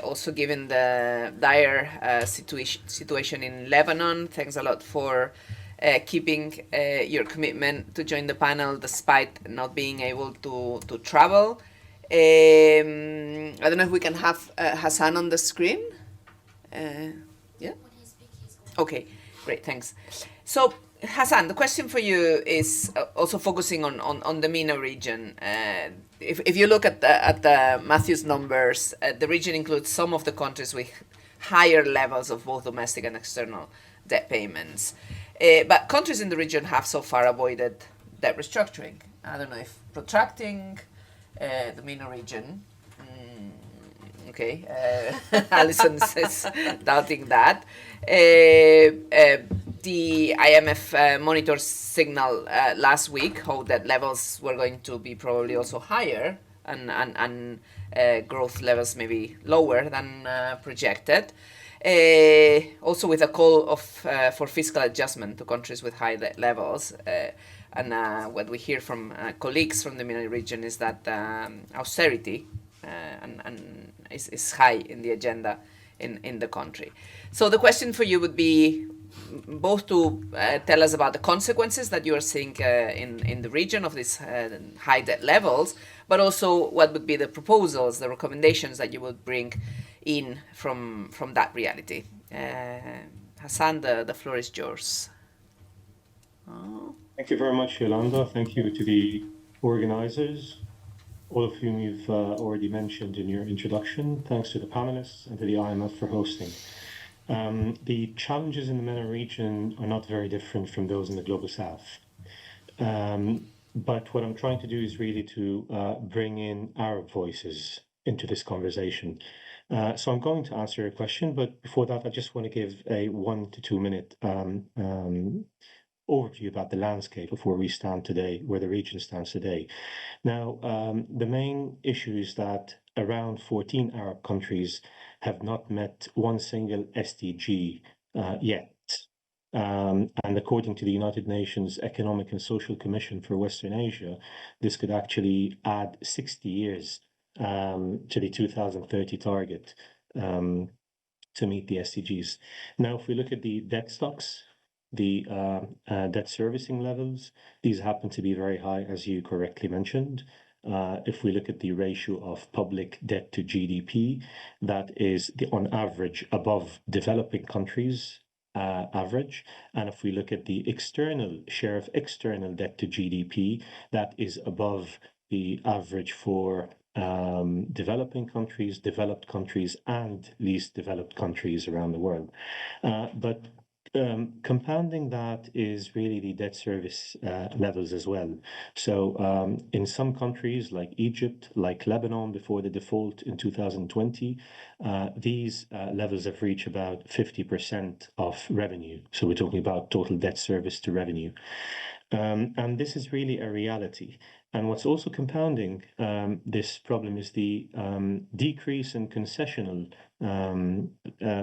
Also, given the dire situation in Lebanon, thanks a lot for keeping your commitment to join the panel despite not being able to travel. I don't know if we can have Hassan on the screen. Yeah? Okay, great, thanks. So, Hassan, the question for you is also focusing on the MENA region. If you look at the Matthew's numbers, the region includes some of the countries with higher levels of both domestic and external debt payments. But countries in the region have so far avoided debt restructuring. I don't know if protracting the MENA region. Okay, Alison says doubting that. The IMF monitor signal last week how that levels were going to be probably also higher and growth levels maybe lower than projected. Also with a call for fiscal adjustment to countries with high debt levels. And what we hear from colleagues from the MENA region is that austerity and is high in the agenda in the country. So the question for you would be both to tell us about the consequences that you are seeing in the region of these high debt levels, but also what would be the proposals, the recommendations that you would bring in from that reality. Hassan, the floor is yours. Oh. Thank you very much, Yolanda. Thank you to the organizers, all of whom you've already mentioned in your introduction. Thanks to the panelists and to the IMF for hosting. The challenges in the MENA region are not very different from those in the Global South. But what I'm trying to do is really to bring in Arab voices into this conversation. So I'm going to answer your question, but before that, I just want to give a 1 to 2 minute overview about the landscape of where we stand today, where the region stands today. Now, the main issue is that around 14 Arab countries have not met one single SDG yet. And according to the United Nations Economic and Social Commission for Western Asia, this could actually add 60 years to the 2030 target to meet the SDGs. Now, if we look at the debt stocks, the debt servicing levels, these happen to be very high, as you correctly mentioned. If we look at the ratio of public debt to GDP, that is on average above developing countries' average. And if we look at the external share of external debt to GDP, that is above the average for developing countries, developed countries, and least developed countries around the world. But compounding that is really the debt service levels as well. So in some countries like Egypt, like Lebanon before the default in 2020, these levels have reached about 50% of revenue. So we're talking about total debt service to revenue. And this is really a reality. And what's also compounding this problem is the decrease in concessional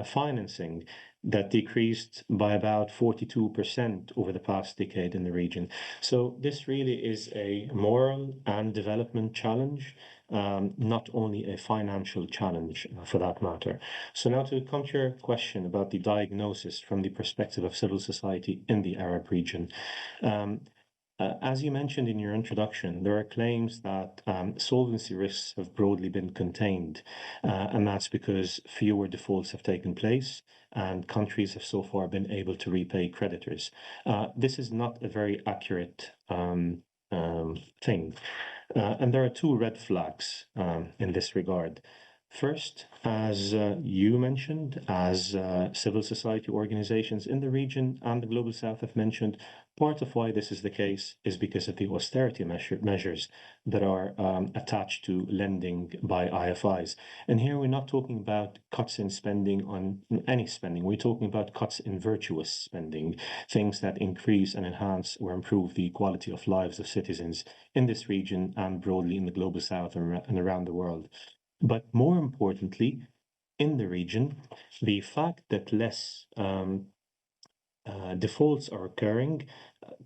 financing that decreased by about 42% over the past decade in the region. So this really is a moral and development challenge, not only a financial challenge for that matter. So now to come to your question about the diagnosis from the perspective of civil society in the Arab region. As you mentioned in your introduction, there are claims that solvency risks have broadly been contained, and that's because fewer defaults have taken place and countries have so far been able to repay creditors. This is not a very accurate thing. And there are two red flags in this regard. First, as you mentioned, as civil society organizations in the region and the Global South have mentioned, part of why this is the case is because of the austerity measures that are attached to lending by IFIs. And here we're not talking about cuts in spending on any spending. We're talking about cuts in virtuous spending, things that increase and enhance or improve the quality of lives of citizens in this region and broadly in the Global South and around the world. But more importantly, in the region, the fact that less defaults are occurring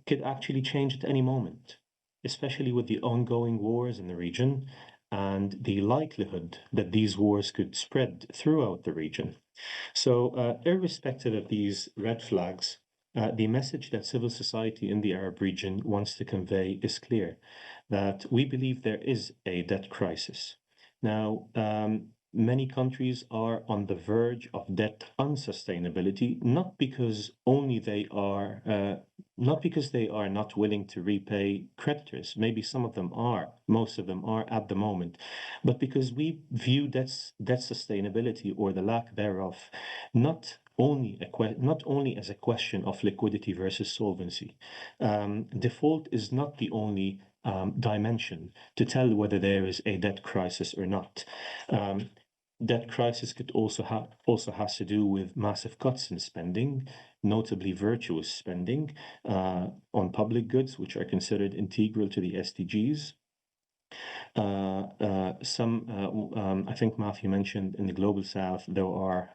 could actually change at any moment, especially with the ongoing wars in the region and the likelihood that these wars could spread throughout the region. So, irrespective of these red flags, the message that civil society in the Arab region wants to convey is clear, that we believe there is a debt crisis. Now, many countries are on the verge of debt unsustainability, not because they are not willing to repay creditors. Maybe some of them are, most of them are at the moment, but because we view debt sustainability or the lack thereof not only as a question of liquidity versus solvency. Default is not the only dimension to tell whether there is a debt crisis or not. Debt crisis could also has to do with massive cuts in spending, notably virtuous spending on public goods, which are considered integral to the SDGs. I think Matthew mentioned in the Global South there are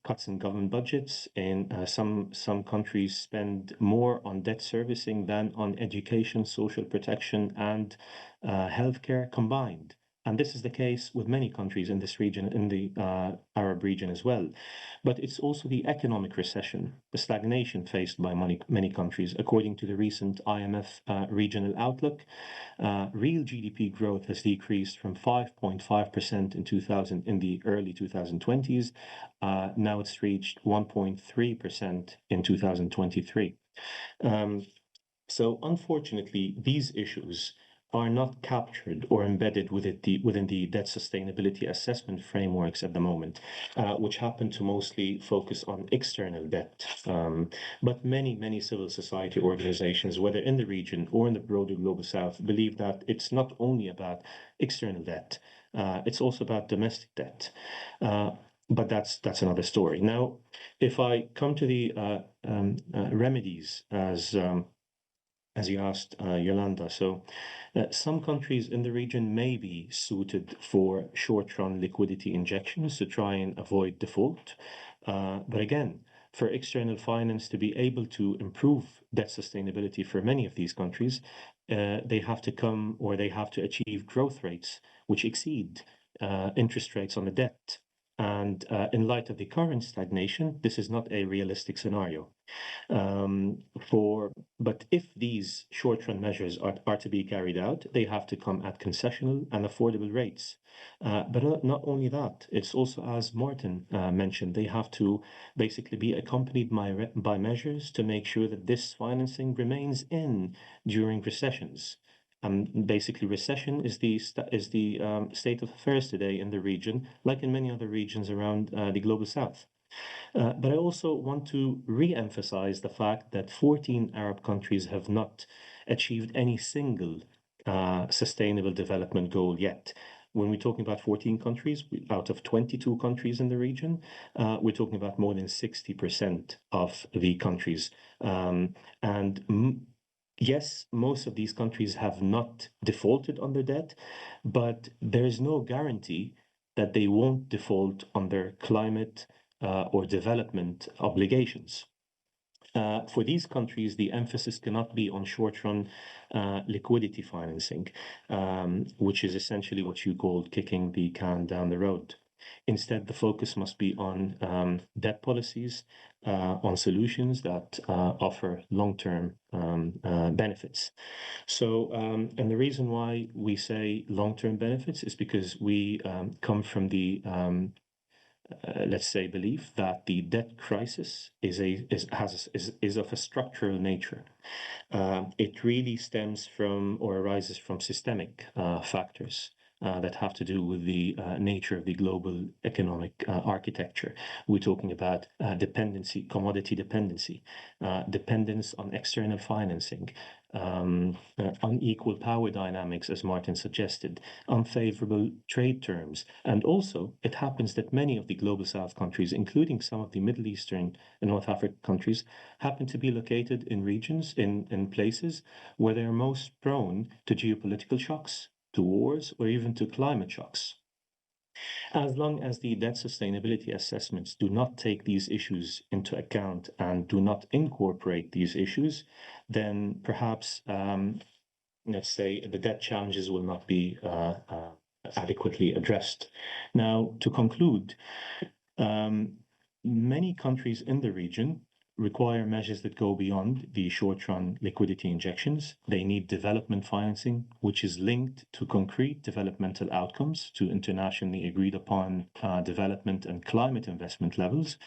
cuts in government budgets, and some countries spend more on debt servicing than on education, social protection, and healthcare combined. And this is the case with many countries in this region, in the Arab region as well. But it's also the economic recession, the stagnation faced by many countries. According to the recent IMF regional outlook, real GDP growth has decreased from 5.5% in the early 2020s. Now it's reached 1.3% in 2023. So unfortunately, these issues are not captured or embedded within the debt sustainability assessment frameworks at the moment, which happen to mostly focus on external debt. But many civil society organizations, whether in the region or in the broader Global South, believe that it's not only about external debt, it's also about domestic debt. But that's another story. Now, if I come to the remedies, as you asked, Yolanda. So, some countries in the region may be suited for short-run liquidity injections to try and avoid default. But again, for external finance to be able to improve debt sustainability for many of these countries, they have to achieve growth rates which exceed interest rates on the debt. And in light of the current stagnation, this is not a realistic scenario. But if these short-run measures are to be carried out, they have to come at concessional and affordable rates. But not only that, it's also, as Martin mentioned, they have to basically be accompanied by measures to make sure that this financing remains in during recessions. Basically, recession is the state of affairs today in the region, like in many other regions around the Global South. But I also want to re-emphasize the fact that 14 Arab countries have not achieved any single sustainable development goal yet. When we're talking about 14 countries, out of 22 countries in the region, we're talking about more than 60% of the countries. Yes, most of these countries have not defaulted on their debt, but there is no guarantee that they won't default on their climate or development obligations. For these countries, the emphasis cannot be on short-run liquidity financing, which is essentially what you called kicking the can down the road. Instead, the focus must be on debt policies, on solutions that offer long-term benefits. So, and the reason why we say long-term benefits is because we come from the let's say, belief that the debt crisis is of a structural nature. It really stems from or arises from systemic factors. that have to do with the nature of the global economic architecture. We're talking about dependency, commodity dependency, dependence on external financing, unequal power dynamics, as Martin suggested, unfavorable trade terms. And also, it happens that many of the global south countries, including some of the Middle Eastern and North African countries, happen to be located in regions, in places where they are most prone to geopolitical shocks, to wars, or even to climate shocks. As long as the debt sustainability assessments do not take these issues into account and do not incorporate these issues, then perhaps, let's say, the debt challenges will not be adequately addressed. Now, to conclude, many countries in the region require measures that go beyond the short-run liquidity injections. They need development financing, which is linked to concrete developmental outcomes, to internationally agreed upon development and climate investment levels.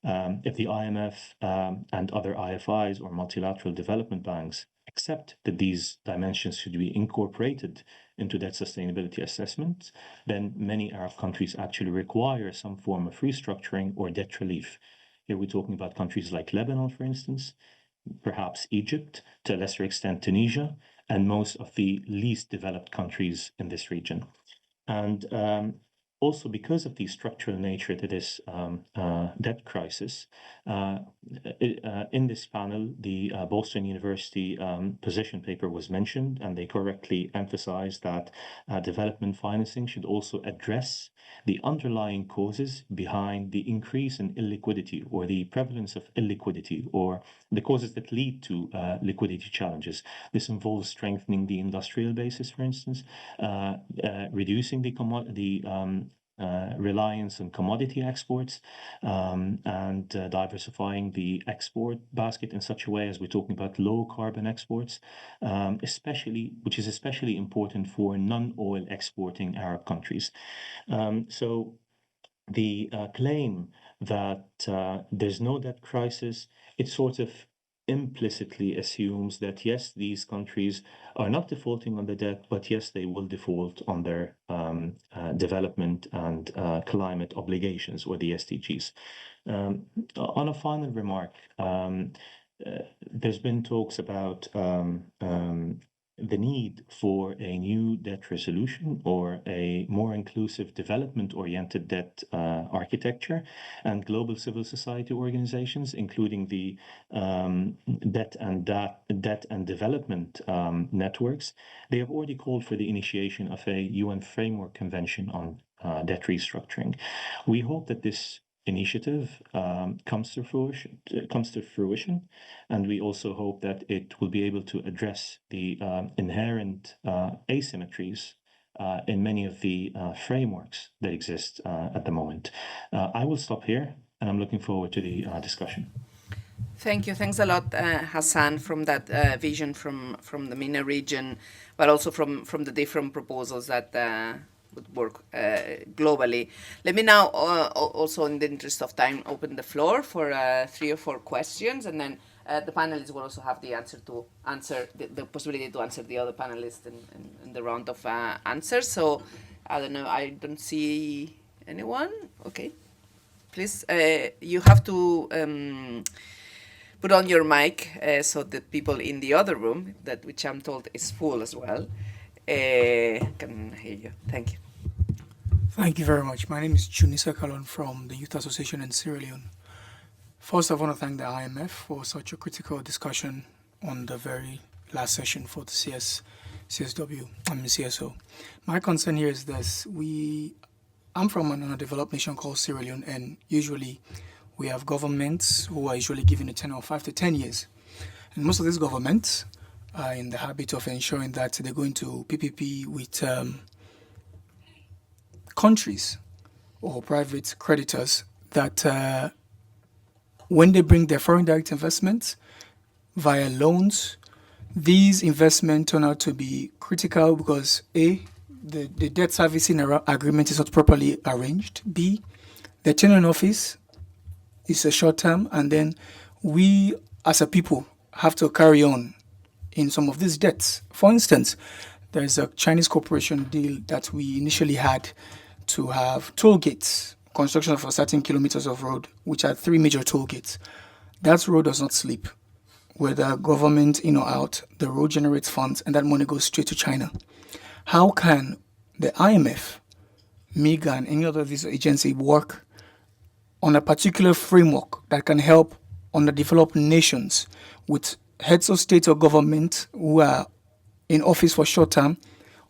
If the IMF and other IFIs or multilateral development banks accept that these dimensions should be incorporated into debt sustainability assessments, then many Arab countries actually require some form of restructuring or debt relief. Here we're talking about countries like Lebanon, for instance, perhaps Egypt, to a lesser extent Tunisia, and most of the least developed countries in this region. And also, because of the structural nature to this debt crisis, in this panel, the Boston University position paper was mentioned, and they correctly emphasized that development financing should also address the underlying causes behind the increase in illiquidity, or the prevalence of illiquidity, or the causes that lead to liquidity challenges. This involves strengthening the industrial basis, for instance, reducing the reliance on commodity exports, and diversifying the export basket in such a way as we're talking about low carbon exports, which is especially important for non-oil exporting Arab countries. So the claim that there's no debt crisis, it sort of implicitly assumes that yes, these countries are not defaulting on the debt, but yes, they will default on their development and climate obligations, or the SDGs. On a final remark, there's been talks about the need for a new debt resolution, or a more inclusive development-oriented debt architecture, and global civil society organizations, including the debt and development networks. They have already called for the initiation of a UN Framework Convention on debt restructuring. We hope that this initiative comes to fruition, and we also hope that it will be able to address the inherent asymmetries in many of the frameworks that exist at the moment. I will stop here, and I'm looking forward to the discussion. Thank you. Thanks a lot, Hassan, from that vision from the MENA region, but also from the different proposals that would work globally. Let me now, also in the interest of time, open the floor for 3 or 4 questions, and then the panelists will also have the possibility to answer the other panelists in the round of answers. So I don't know, I don't see anyone. Okay, please, you have to put on your mic so that people in the other room, which I'm told is full as well, can hear you. Thank you. Thank you very much. My name is Junisa Kalon from the Youth Association in Sierra Leone. First, I want to thank the IMF for such a critical discussion on the very last session for the CSO. My concern here is this. I'm from an underdeveloped nation called Sierra Leone, and usually we have governments who are usually given a tenure of 5 to 10 years. And most of these governments are in the habit of ensuring that they're going to PPP with countries or private creditors that when they bring their foreign direct investments via loans, these investments turn out to be critical because A, the debt servicing agreement is not properly arranged. B, the tenure in office is a short term, and then we as a people have to carry on in some of these debts. For instance, There's a Chinese corporation deal that we initially had to have toll gates, construction of a certain kilometers of road, which are 3 major toll gates. That road does not sleep. Whether government in or out, the road generates funds and that money goes straight to China. How can the IMF, MIGA, and any other of these agencies work on a particular framework that can help underdeveloped nations with heads of state or government who are in office for short term,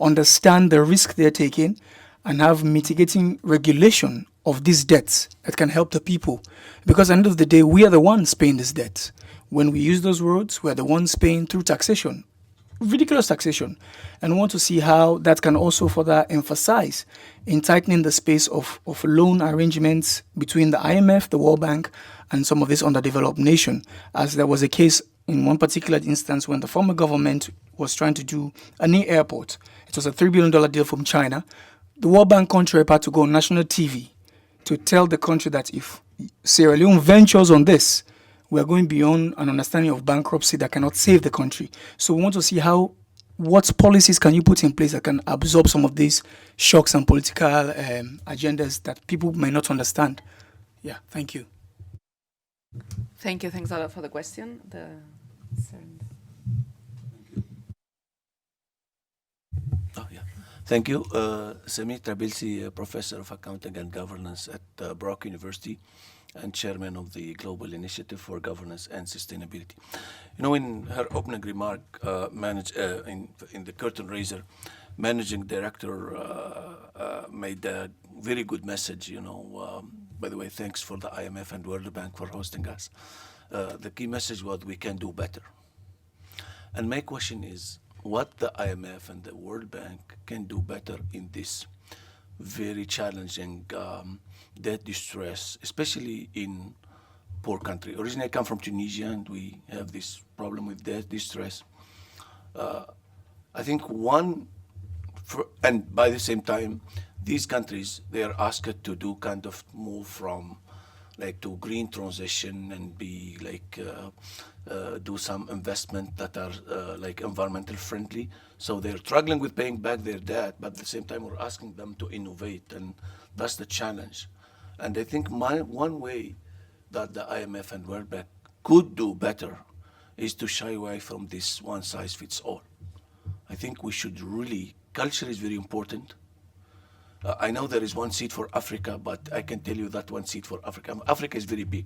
understand the risk they're taking, and have mitigating regulation of these debts that can help the people? Because at the end of the day, we are the ones paying this debt. When we use those roads, we're the ones paying through taxation, ridiculous taxation, and we want to see how that can also further emphasize in tightening the space of loan arrangements between the IMF, the World Bank, and some of these underdeveloped nations, as there was a case in one particular instance when the former government was trying to do a new airport. It was a $3 billion deal from China. The World Bank country had to go on national TV to tell the country that if Sierra Leone ventures on this, we are going beyond an understanding of bankruptcy that cannot save the country. So we want to see what policies can you put in place that can absorb some of these shocks and political agendas that people may not understand. Yeah, thank you. Thank you. Thanks a lot for the question. Thank you. Semi Trabilsi, Professor of Accounting and Governance at Brock University and Chairman of the Global Initiative for Governance and Sustainability. You know, in her opening remark, in the curtain raiser, Managing Director made a very good message, you know. By the way, thanks for the IMF and World Bank for hosting us. The key message was we can do better. And my question is, what the IMF and the World Bank can do better in this very challenging debt distress, especially in poor country. Originally, I come from Tunisia, and we have this problem with debt distress. I think and by the same time, these countries, they are asked to do kind of move from to green transition and be do some investment that are environmental friendly. So they're struggling with paying back their debt, but at the same time we're asking them to innovate, and that's the challenge. And I think one way that the IMF and World Bank could do better is to shy away from this one size fits all. I think we should really, culture is very important. I know there is one seat for Africa, but I can tell you that one seat for Africa. Africa is very big.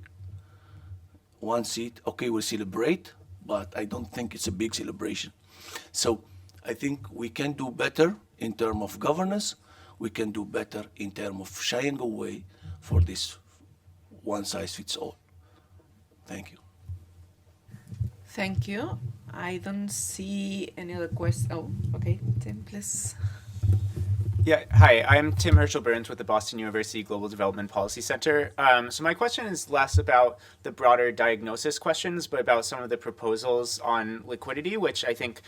One seat, okay, we'll celebrate, but I don't think it's a big celebration. So I think we can do better in terms of governance. We can do better in terms of shying away for this one size fits all. Thank you. Thank you. I don't see any other questions. Oh, okay, Tim, please. Yeah, hi, I'm Tim Herschel-Burns with the Boston University Global Development Policy Center. So my question is less about the broader diagnosis questions, but about some of the proposals on liquidity, which I think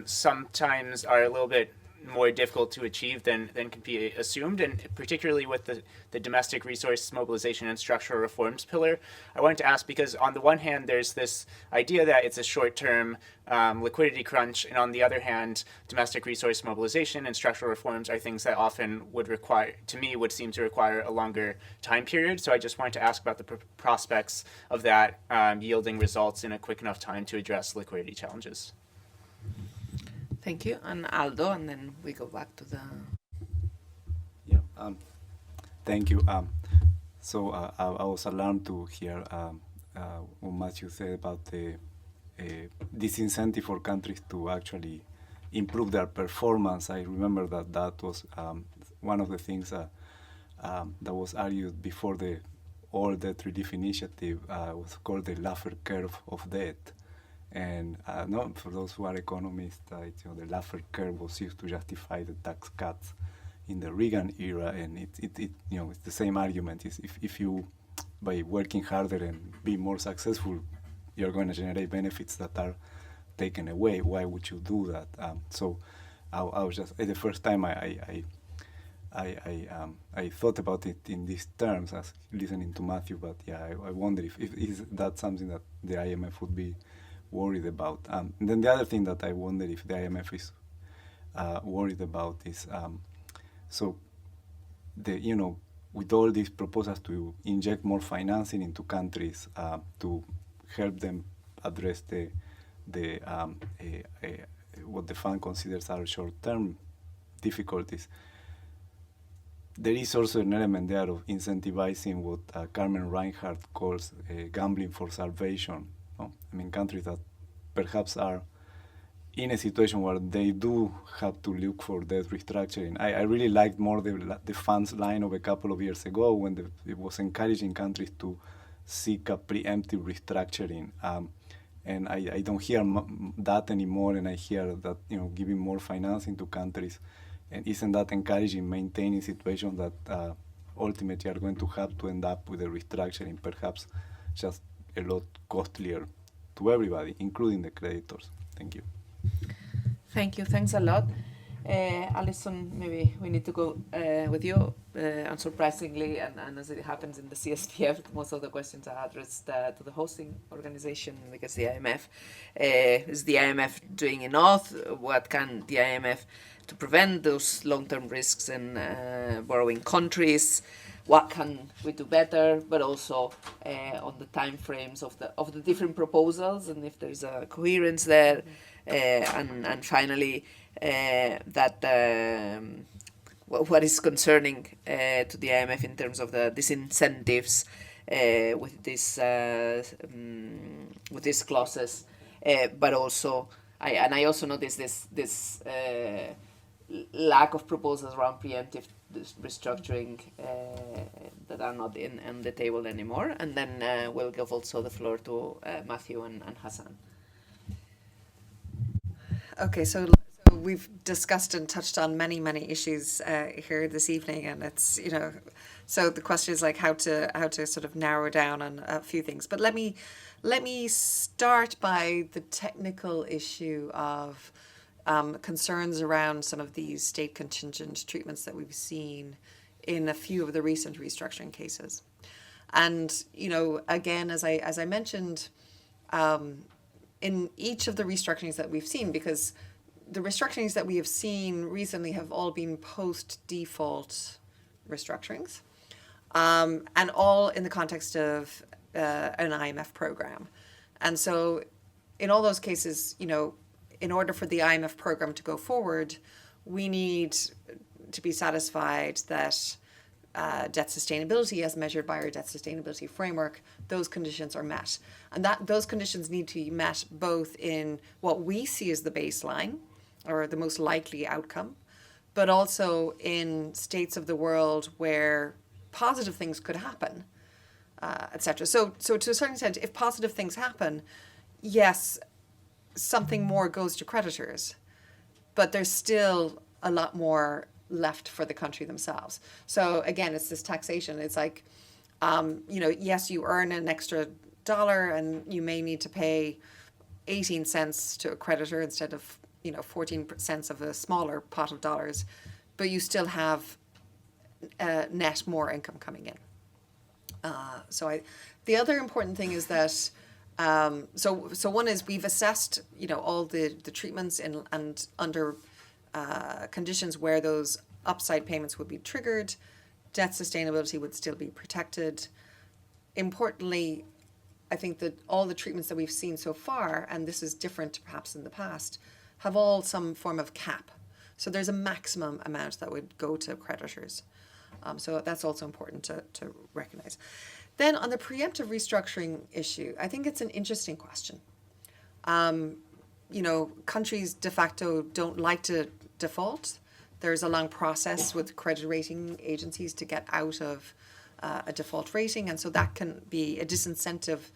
sometimes are a little bit more difficult to achieve than can be assumed, and particularly with the domestic resource mobilization and structural reforms pillar. I wanted to ask, because on the one hand, there's this idea that it's a short-term liquidity crunch, and on the other hand, domestic resource mobilization and structural reforms are things that often would seem to require a longer time period. So I just wanted to ask about the prospects of that yielding results in a quick enough time to address liquidity challenges. Thank you. And Aldo, and then we go back to the... Yeah, thank you. So I was alarmed to hear what Matthew said about the disincentive for countries to actually improve their performance. I remember that was one of the things that was argued before the All Debt Relief Initiative was called the Laffer curve of debt. And for those who are economists, the Laffer curve was used to justify the tax cuts in the Reagan era, and it's the same argument. Is if you, by working harder and being more successful, you're going to generate benefits that are taken away. Why would you do that? So I was just the first time I thought about it in these terms as listening to Matthew. But yeah, I wonder if is that something that the IMF would be worried about. And then the other thing that I wonder if the IMF is worried about is so with all these proposals to inject more financing into countries to help them address what the fund considers are short-term difficulties. There is also an element there of incentivizing what Carmen Reinhardt calls gambling for salvation. No? I mean, countries that perhaps are in a situation where they do have to look for debt restructuring. I really liked more the fund's line of a couple of years ago when it was encouraging countries to seek a preemptive restructuring. And I don't hear that anymore, and I hear that giving more financing to countries, and isn't that encouraging maintaining situations that ultimately are going to have to end up with a restructuring, perhaps just a lot costlier to everybody, including the creditors. Thank you. Thank you. Thanks a lot. Alison, maybe we need to go with you. Unsurprisingly, and as it happens in the CSPF, most of the questions are addressed to the hosting organization because the IMF. Is the IMF doing enough? What can the IMF to prevent those long-term risks in borrowing countries? What can we do better? But also on the time frames of the different proposals, and if there's a coherence there. And finally, what is concerning to the IMF in terms of the disincentives with these clauses, but also I also noticed this lack of proposals around preemptive restructuring that are not on the table anymore. And then we'll give also the floor to Matthew and Hassan. Okay, so we've discussed and touched on many issues here this evening, and it's so the question is like how to sort of narrow down on a few things. But let me start by the technical issue of concerns around some of these state contingent treatments that we've seen in a few of the recent restructuring cases. And again, as I mentioned, in each of the restructurings that we've seen, because the restructurings that we have seen recently have all been post-default restructurings, and all in the context of an IMF program. And so in all those cases, in order for the IMF program to go forward, we need to be satisfied that debt sustainability, as measured by our debt sustainability framework, those conditions are met. And those conditions need to be met both in what we see as the baseline, or the most likely outcome, but also in states of the world where positive things could happen, etc. So to a certain extent, if positive things happen, yes, something more goes to creditors, but there's still a lot more left for the country themselves. So again, it's this taxation. It's like, yes, you earn an extra dollar and you may need to pay 18 cents to a creditor instead of 14 cents of a smaller pot of dollars, but you still have net more income coming in. The other important thing is that so one is we've assessed all the treatments and under conditions where those upside payments would be triggered, debt sustainability would still be protected. Importantly, I think that all the treatments that we've seen so far, and this is different perhaps in the past, have all some form of cap. So there's a maximum amount that would go to creditors. So that's also important to recognize. Then on the preemptive restructuring issue, I think it's an interesting question. Countries de facto don't like to default. There's a long process with credit rating agencies to get out of a default rating, and so that can be a disincentive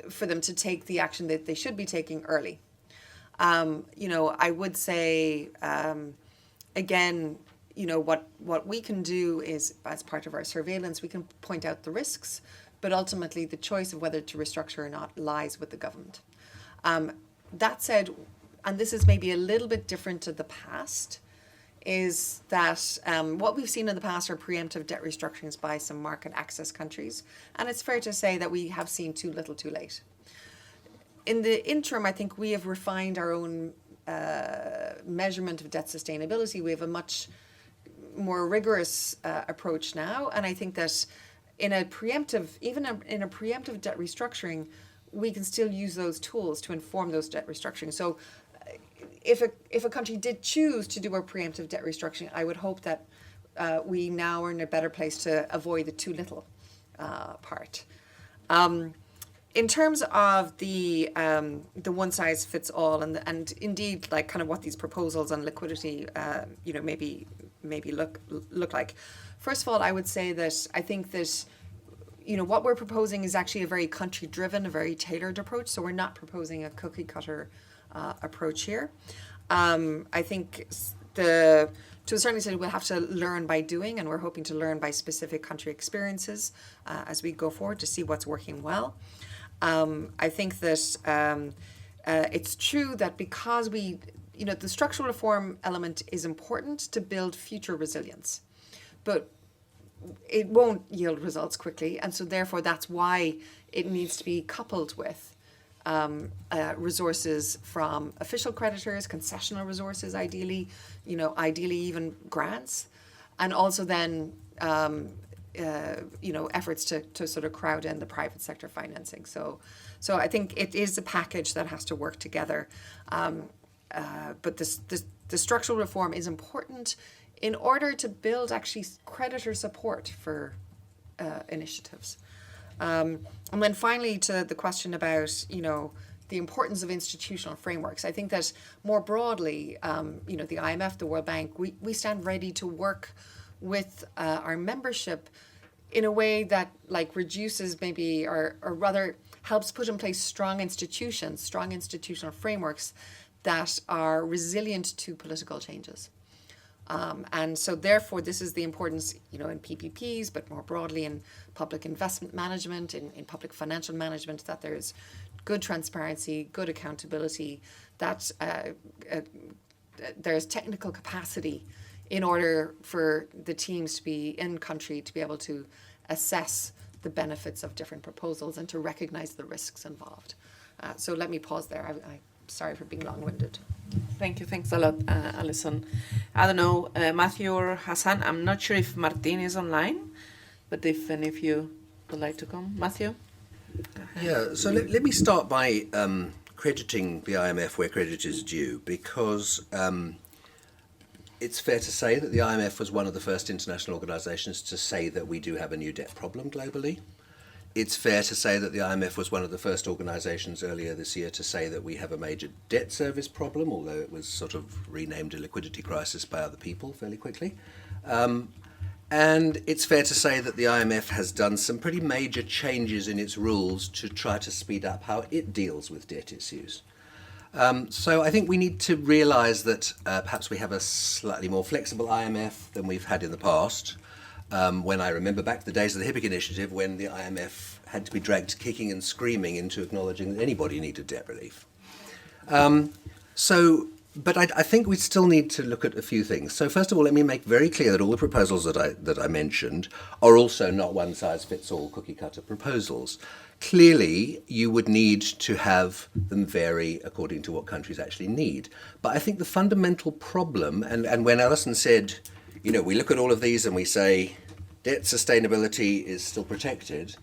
for them to take the action that they should be taking early. I would say, again, what we can do is, as part of our surveillance, we can point out the risks, but ultimately the choice of whether to restructure or not lies with the government. That said, and this is maybe a little bit different to the past, is that what we've seen in the past are preemptive debt restructurings by some market access countries, and it's fair to say that we have seen too little too late. In the interim, I think we have refined our own measurement of debt sustainability. We have a much more rigorous approach now, and I think that in a preemptive, in a preemptive debt restructuring, we can still use those tools to inform those debt restructuring. So, if a country did choose to do a preemptive debt restructuring, I would hope that we now are in a better place to avoid the too little part. In terms of the one size fits all, and indeed, like kind of what these proposals on liquidity, maybe look like. First of all, I would say that I think that what we're proposing is actually a very country driven, a very tailored approach. So we're not proposing a cookie cutter approach here. I think to a certain extent, we'll have to learn by doing, and we're hoping to learn by specific country experiences as we go forward to see what's working well. I think that it's true that because the structural reform element is important to build future resilience, but it won't yield results quickly, and so therefore that's why it needs to be coupled with resources from official creditors, concessional resources, ideally even grants, and also then efforts to sort of crowd in the private sector financing. So I think it is a package that has to work together. But the structural reform is important in order to build actually creditor support for initiatives. And then finally, to the question about the importance of institutional frameworks, I think that more broadly, the IMF, the World Bank, we stand ready to work with our membership in a way that reduces maybe or rather helps put in place strong institutional frameworks that are resilient to political changes. And so therefore this is the importance in PPPs, but more broadly in public investment management, in public financial management, that there's good transparency, good accountability, that there's technical capacity in order for the teams to be in country to be able to assess the benefits of different proposals and to recognize the risks involved. So let me pause there. I'm sorry for being long-winded. Thank you. Thanks a lot, Alison. I don't know, Matthew or Hassan, I'm not sure if Martin is online, but if any of you would like to come. Matthew? Yeah, so let me start by crediting the IMF where credit is due, because it's fair to say that the IMF was one of the first international organisations to say that we do have a new debt problem globally. It's fair to say that the IMF was one of the first organisations earlier this year to say that we have a major debt service problem, although it was sort of renamed a liquidity crisis by other people fairly quickly. And it's fair to say that the IMF has done some pretty major changes in its rules to try to speed up how it deals with debt issues. So I think we need to realise that perhaps we have a slightly more flexible IMF than we've had in the past. When I remember back to the days of the HIPC initiative, when the IMF had to be dragged kicking and screaming into acknowledging that anybody needed debt relief. But I think we still need to look at a few things. So first of all, let me make very clear that all the proposals that I mentioned are also not one-size-fits-all cookie-cutter proposals. Clearly, you would need to have them vary according to what countries actually need. But I think the fundamental problem, and when Alison said, we look at all of these and we say debt sustainability is still protected,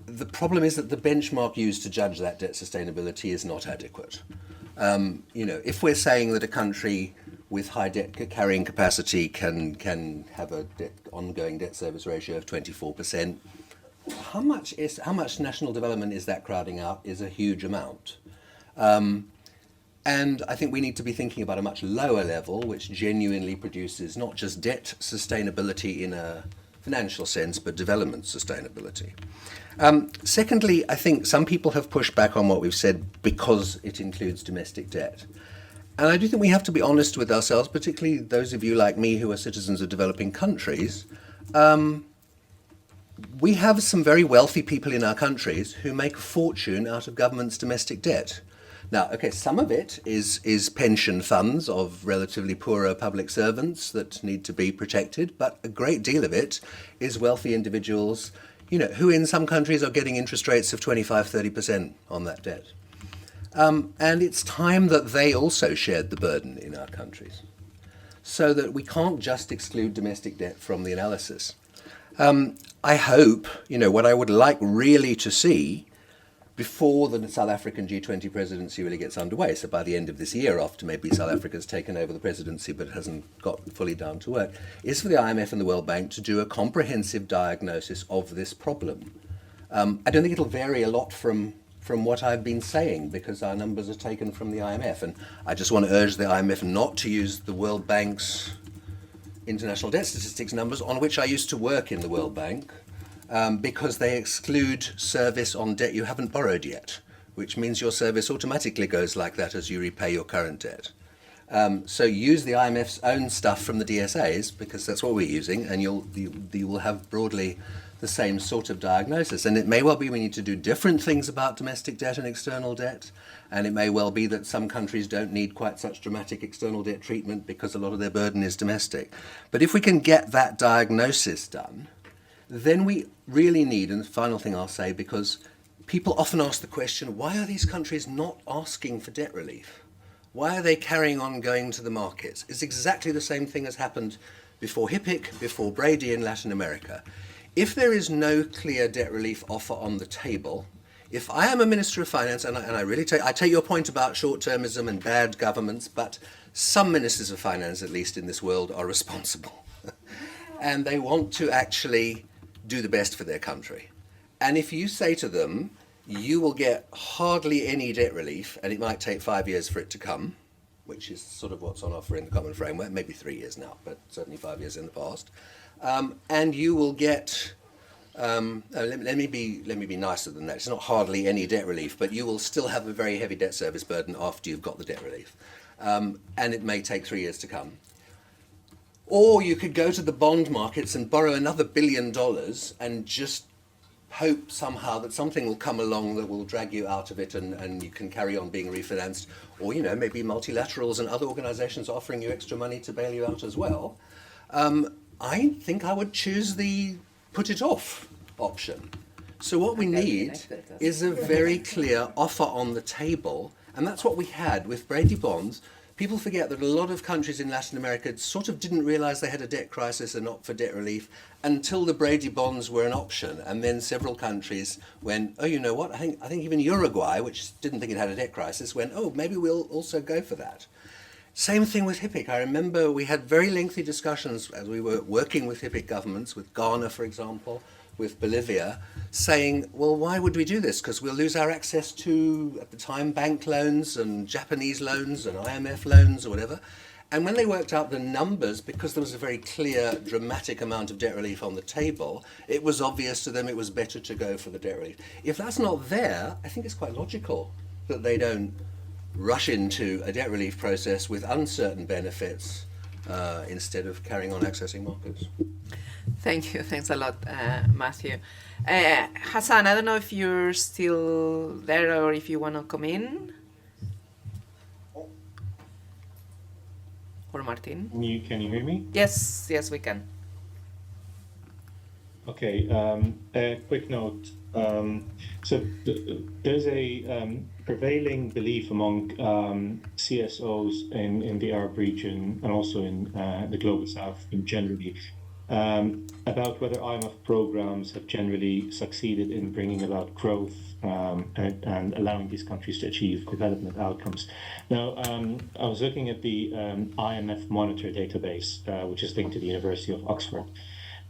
the problem is that the benchmark used to judge that debt sustainability is not adequate. If we're saying that a country with high debt carrying capacity can have a ongoing debt service ratio of 24%, how much national development is that crowding out is a huge amount. And I think we need to be thinking about a much lower level, which genuinely produces not just debt sustainability in a financial sense, but development sustainability. Secondly, I think some people have pushed back on what we've said because it includes domestic debt. And I do think we have to be honest with ourselves, particularly those of you like me who are citizens of developing countries. We have some very wealthy people in our countries who make a fortune out of government's domestic debt. Now, okay, some of it is pension funds of relatively poorer public servants that need to be protected, but a great deal of it is wealthy individuals, who in some countries are getting interest rates of 25-30% on that debt. And it's time that they also shared the burden in our countries, so that we can't just exclude domestic debt from the analysis. I hope, what I would like really to see before the South African G20 presidency really gets underway, so by the end of this year, after maybe South Africa's taken over the presidency but hasn't got fully down to work, is for the IMF and the World Bank to do a comprehensive diagnosis of this problem. I don't think it'll vary a lot from what I've been saying, because our numbers are taken from the IMF. And I just want to urge the IMF not to use the World Bank's international debt statistics numbers, on which I used to work in the World Bank, because they exclude service on debt you haven't borrowed yet, which means your service automatically goes like that as you repay your current debt. So use the IMF's own stuff from the DSAs, because that's what we're using, and you will have broadly the same sort of diagnosis. And it may well be we need to do different things about domestic debt and external debt, and it may well be that some countries don't need quite such dramatic external debt treatment because a lot of their burden is domestic. But if we can get that diagnosis done, then we really need, and the final thing I'll say, because people often ask the question, why are these countries not asking for debt relief? Why are they carrying on going to the markets? It's exactly the same thing as happened before HIPC, before Brady in Latin America. If there is no clear debt relief offer on the table, if I am a Minister of Finance, and I really take your point about short-termism and bad governments, but some Ministers of Finance, at least in this world, are responsible. And they want to actually do the best for their country. And if you say to them, you will get hardly any debt relief, and it might take 5 years for it to come, which is sort of what's on offer in the Common Framework, maybe 3 years now, but certainly 5 years in the past. And you will get, let me be nicer than that. It's not hardly any debt relief, but you will still have a very heavy debt service burden after you've got the debt relief. And it may take 3 years to come. Or you could go to the bond markets and borrow another $1 billion and just hope somehow that something will come along that will drag you out of it, and you can carry on being refinanced. Or, maybe multilaterals and other organizations offering you extra money to bail you out as well. I think I would choose the put it off option. So what we need is a very clear offer on the table, and that's what we had with Brady bonds. People forget that a lot of countries in Latin America sort of didn't realize they had a debt crisis and opt for debt relief until the Brady bonds were an option. And then several countries went, oh, you know what, I think even Uruguay, which didn't think it had a debt crisis, went, oh, maybe we'll also go for that. Same thing with HIPC. I remember we had very lengthy discussions as we were working with HIPC governments, with Ghana, for example, with Bolivia, saying, well, why would we do this? Because we'll lose our access to, at the time, bank loans and Japanese loans and IMF loans or whatever. And when they worked out the numbers, because there was a very clear, dramatic amount of debt relief on the table, it was obvious to them it was better to go for the debt relief. If that's not there, I think it's quite logical that they don't rush into a debt relief process with uncertain benefits instead of carrying on accessing markets. Thank you. Thanks a lot, Matthew. Hassan, I don't know if you're still there or if you want to come in. Or Martin. Can you hear me? Yes, we can. Okay, a quick note. There's a prevailing belief among CSOs in the Arab region and also in the Global South generally about whether IMF programs have generally succeeded in bringing about growth and allowing these countries to achieve development outcomes. Now, I was looking at the IMF Monitor database, which is linked to the University of Oxford.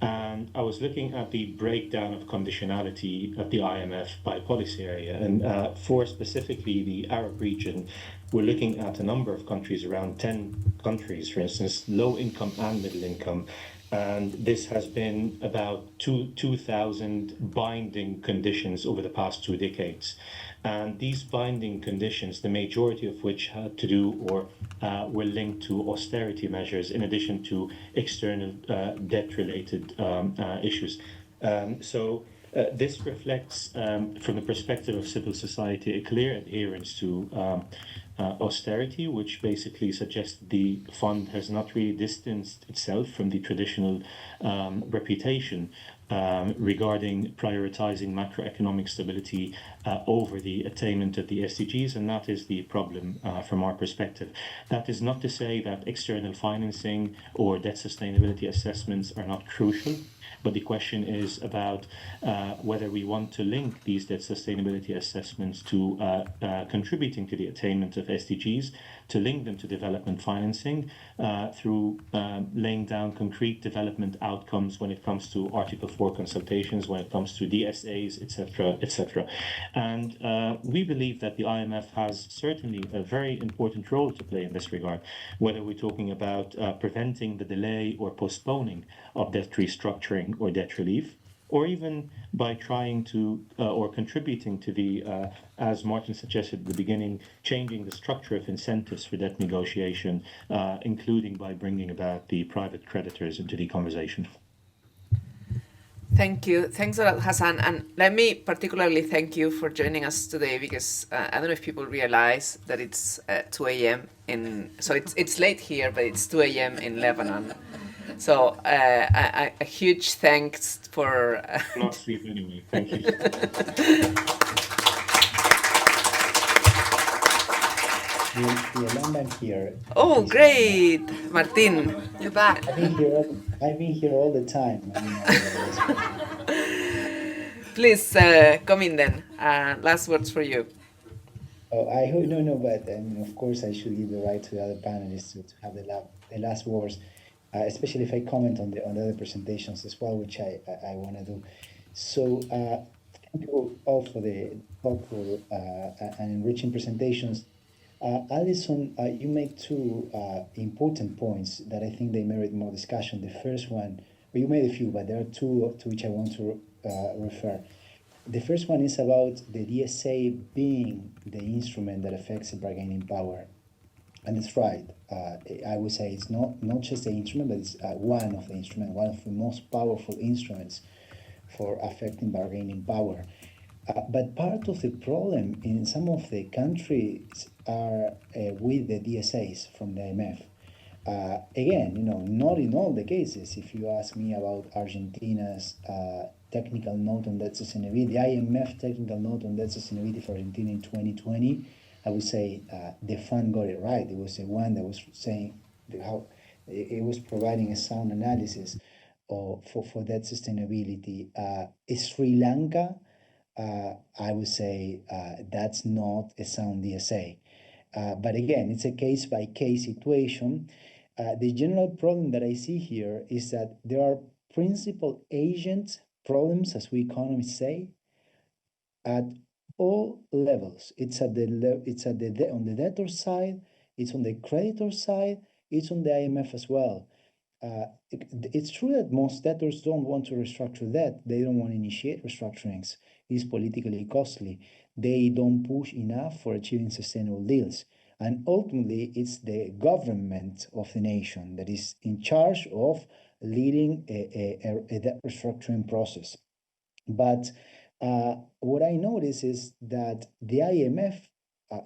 And I was looking at the breakdown of conditionality of the IMF by policy area. And for specifically the Arab region, we're looking at a number of countries, around 10 countries, for instance, low income and middle income. And this has been about 2,000 binding conditions over the past 2 decades. And these binding conditions, the majority of which had to do or were linked to austerity measures in addition to external debt-related issues. This reflects, from the perspective of civil society, a clear adherence to austerity, which basically suggests the fund has not really distanced itself from the traditional reputation regarding prioritizing macroeconomic stability over the attainment of the SDGs, and that is the problem from our perspective. That is not to say that external financing or debt sustainability assessments are not crucial, but the question is about whether we want to link these debt sustainability assessments to contributing to the attainment of SDGs, to link them to development financing through laying down concrete development outcomes when it comes to Article 4 consultations, when it comes to DSAs, etc., etc. And we believe that the IMF has certainly a very important role to play in this regard, whether we're talking about preventing the delay or postponing of debt restructuring or debt relief, or even by trying to or contributing to the, as Martin suggested at the beginning, changing the structure of incentives for debt negotiation, including by bringing about the private creditors into the conversation. Thank you. Thanks a lot, Hassan. And let me particularly thank you for joining us today, because I don't know if people realize that it's 2 a.m. So it's late here, but it's 2 a.m. in Lebanon. So a huge thanks for... Not sleep anyway. Thank you. I'm here. Oh, great, Martin. You're back. I've been here all the time. Please come in then. Last words for you. Oh, I hope no, but of course I should give the right to the other panelists to have the last words, especially if I comment on the other presentations as well, which I want to do. So thank you all for the thoughtful and enriching presentations. Alison, you made two important points that I think they merit more discussion. The first one, well, you made a few, but there are two to which I want to refer. The first one is about the DSA being the instrument that affects the bargaining power. And it's right. I would say it's not just the instrument, but it's one of the most powerful instruments for affecting bargaining power. But part of the problem in some of the countries are with the DSAs from the IMF. Again, not in all the cases. If you ask me about Argentina's technical note on debt sustainability, the IMF technical note on debt sustainability for Argentina in 2020, I would say the fund got it right. It was the one that was saying how it was providing a sound analysis for debt sustainability. Sri Lanka, I would say that's not a sound DSA. But again, it's a case-by-case situation. The general problem that I see here is that there are principal agent problems, as we economists say, at all levels. It's on the debtor side, it's on the creditor side, it's on the IMF as well. It's true that most debtors don't want to restructure debt. They don't want to initiate restructurings. It's politically costly. They don't push enough for achieving sustainable deals. And ultimately, it's the government of the nation that is in charge of leading a debt restructuring process. But what I notice is that the IMF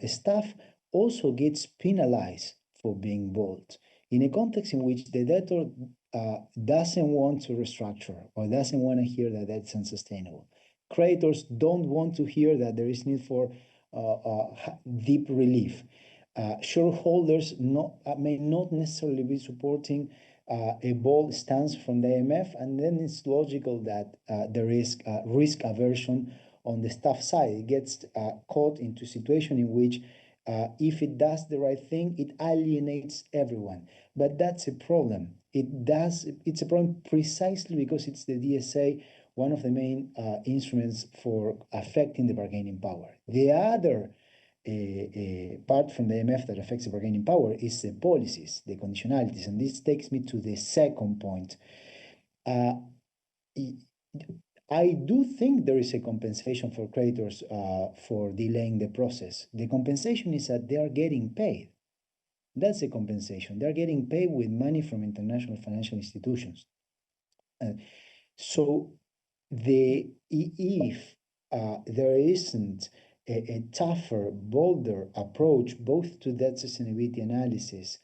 staff also gets penalized for being bold in a context in which the debtor doesn't want to restructure or doesn't want to hear that that's unsustainable. Creditors don't want to hear that there is need for deep relief. Shareholders may not necessarily be supporting a bold stance from the IMF, and then it's logical that there is risk aversion on the staff side. It gets caught into a situation in which if it does the right thing, it alienates everyone. But that's a problem. It's a problem precisely because it's the DSA, one of the main instruments for affecting the bargaining power. The other part from the IMF that affects the bargaining power is the policies, the conditionalities. And this takes me to the second point. I do think there is a compensation for creditors for delaying the process. The compensation is that they are getting paid. That's the compensation. They're getting paid with money from international financial institutions. So if there isn't a tougher, bolder approach both to debt sustainability analysis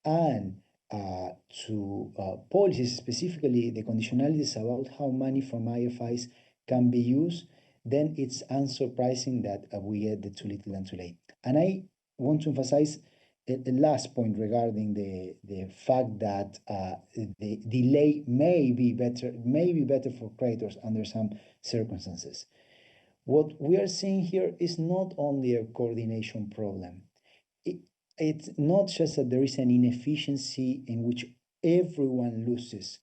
and to policies, specifically the conditionalities about how money from IFIs can be used, then it's unsurprising that we get the too little and too late. And I want to emphasize the last point regarding the fact that the delay may be better for creditors under some circumstances. What we are seeing here is not only a coordination problem. It's not just that there is an inefficiency in which everyone loses.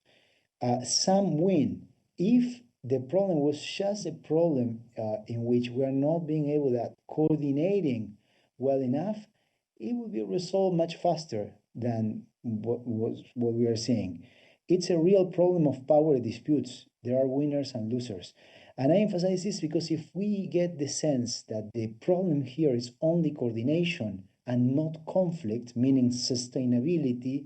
Some win. If the problem was just a problem in which we are not being able at coordinating well enough, it would be resolved much faster than what we are seeing. It's a real problem of power disputes. There are winners and losers. And I emphasize this because if we get the sense that the problem here is only coordination and not conflict, meaning sustainability,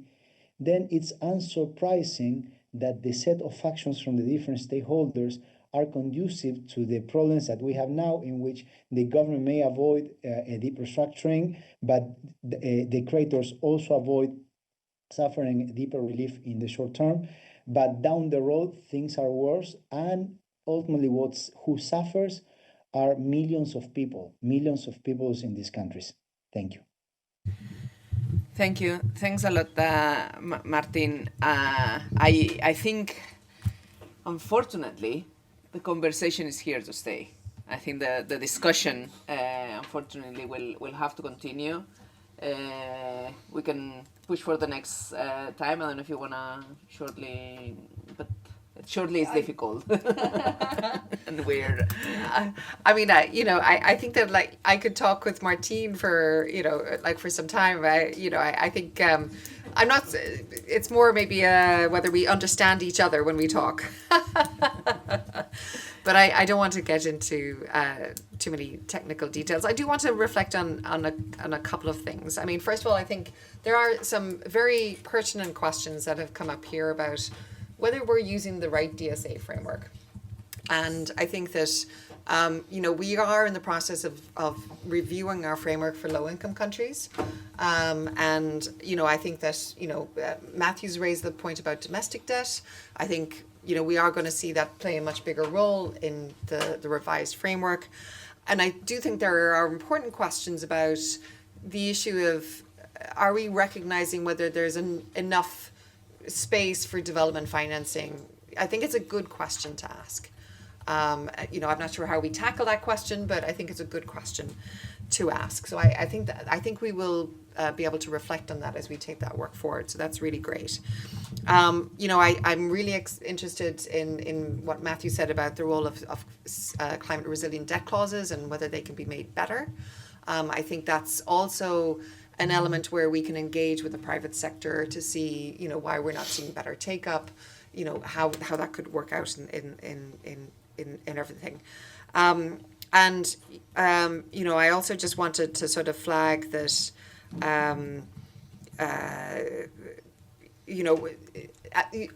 then it's unsurprising that the set of actions from the different stakeholders are conducive to the problems that we have now, in which the government may avoid a deep restructuring, but the creditors also avoid suffering deeper relief in the short term. But down the road, things are worse, and ultimately who suffers are millions of people in these countries. Thank you. Thank you. Thanks a lot, Martin. I think, unfortunately, the conversation is here to stay. I think the discussion, unfortunately, will have to continue. We can push for the next time. I don't know if you want to shortly, but shortly is difficult. And weird. I mean, I think that, like, I could talk with Martine for, for some time. I think I'm not, it's more maybe whether we understand each other when we talk. But I don't want to get into too many technical details. I do want to reflect on a couple of things. I mean, first of all, I think there are some very pertinent questions that have come up here about whether we're using the right DSA framework. And I think that, we are in the process of reviewing our framework for low-income countries. I think that, Matthew's raised the point about domestic debt. I think, we are going to see that play a much bigger role in the revised framework. And I do think there are important questions about the issue of, are we recognizing whether there's enough space for development financing? I think it's a good question to ask. I'm not sure how we tackle that question, but I think it's a good question to ask. So I think we will be able to reflect on that as we take that work forward. So that's really great. I'm really interested in what Matthew said about the role of climate resilient debt clauses and whether they can be made better. I think that's also an element where we can engage with the private sector to see, why we're not seeing better take up, how that could work out in everything. I also just wanted to sort of flag that,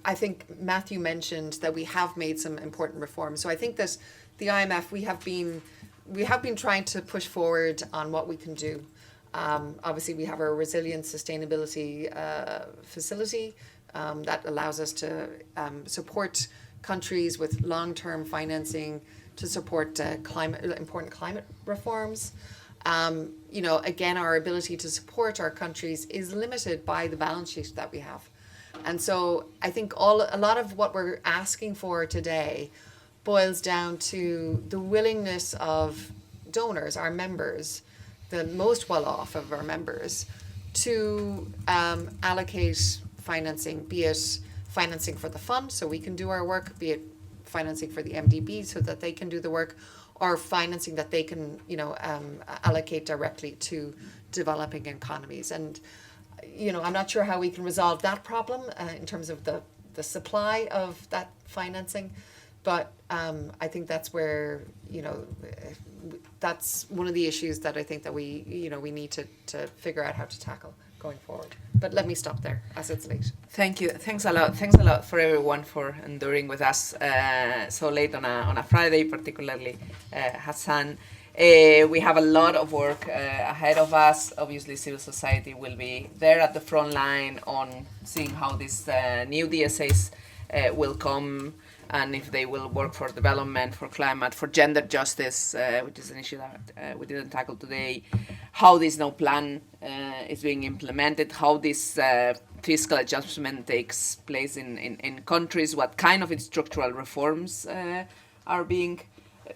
I think Matthew mentioned that we have made some important reforms. So I think that the IMF, we have been trying to push forward on what we can do. Obviously, we have our resilient sustainability facility that allows us to support countries with long-term financing to support important climate reforms. Again, our ability to support our countries is limited by the balance sheet that we have. And so I think a lot of what we're asking for today boils down to the willingness of donors, our members, the most well-off of our members, to allocate financing, be it financing for the fund so we can do our work, be it financing for the MDB so that they can do the work, or financing that they can, allocate directly to developing economies. And, I'm not sure how we can resolve that problem in terms of the supply of that financing, but I think that's where, that's one of the issues that I think that we need to figure out how to tackle going forward. But let me stop there as it's late. Thank you. Thanks a lot. Thanks a lot for everyone for enduring with us so late on a Friday, particularly Hassan. We have a lot of work ahead of us. Obviously, civil society will be there at the front line on seeing how these new DSAs will come, and if they will work for development, for climate, for gender justice, which is an issue that we didn't tackle today, how this no plan is being implemented, how this fiscal adjustment takes place in countries, what kind of structural reforms are being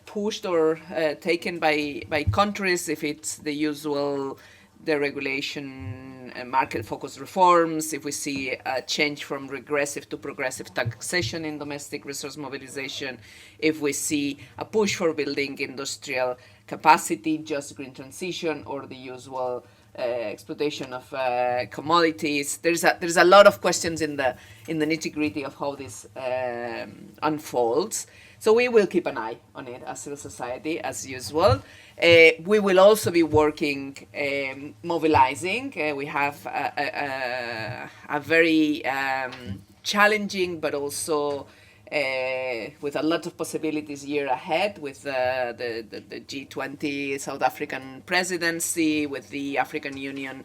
pushed or taken by countries, if it's the usual deregulation and market-focused reforms, if we see a change from regressive to progressive taxation in domestic resource mobilization, if we see a push for building industrial capacity, just green transition, or the usual exploitation of commodities. There's a lot of questions in the nitty-gritty of how this unfolds. So we will keep an eye on it as civil society, as usual. We will also be working, mobilizing. We have a very challenging, but also with a lot of possibilities year ahead, with the G20 South African presidency, with the African Union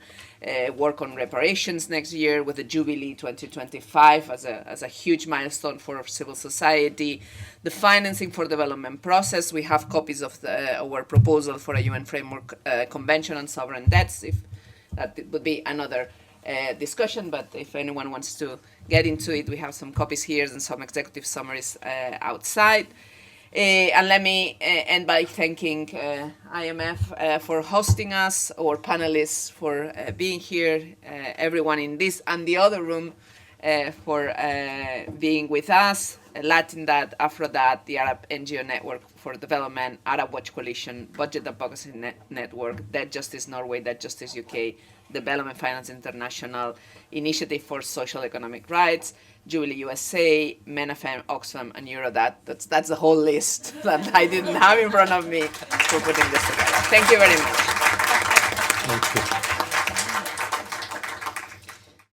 work on reparations next year, with the Jubilee 2025 as a huge milestone for civil society, the financing for development process. We have copies of our proposal for a UN framework convention on sovereign debts. If that would be another discussion, but if anyone wants to get into it, we have some copies here and some executive summaries outside. And let me end by thanking IMF for hosting us, our panelists for being here, everyone in this and the other room for being with us, Latindat, Afrodat, the Arab NGO Network for Development, Arab Watch Coalition, Budget Advocacy Network, Debt Justice Norway, Debt Justice UK, Development Finance International, Initiative for Social Economic Rights, Jubilee USA, MENAFEM, Oxfam, and Eurodat. That's the whole list that I didn't have in front of me for putting this together. Thank you very much. Thank you.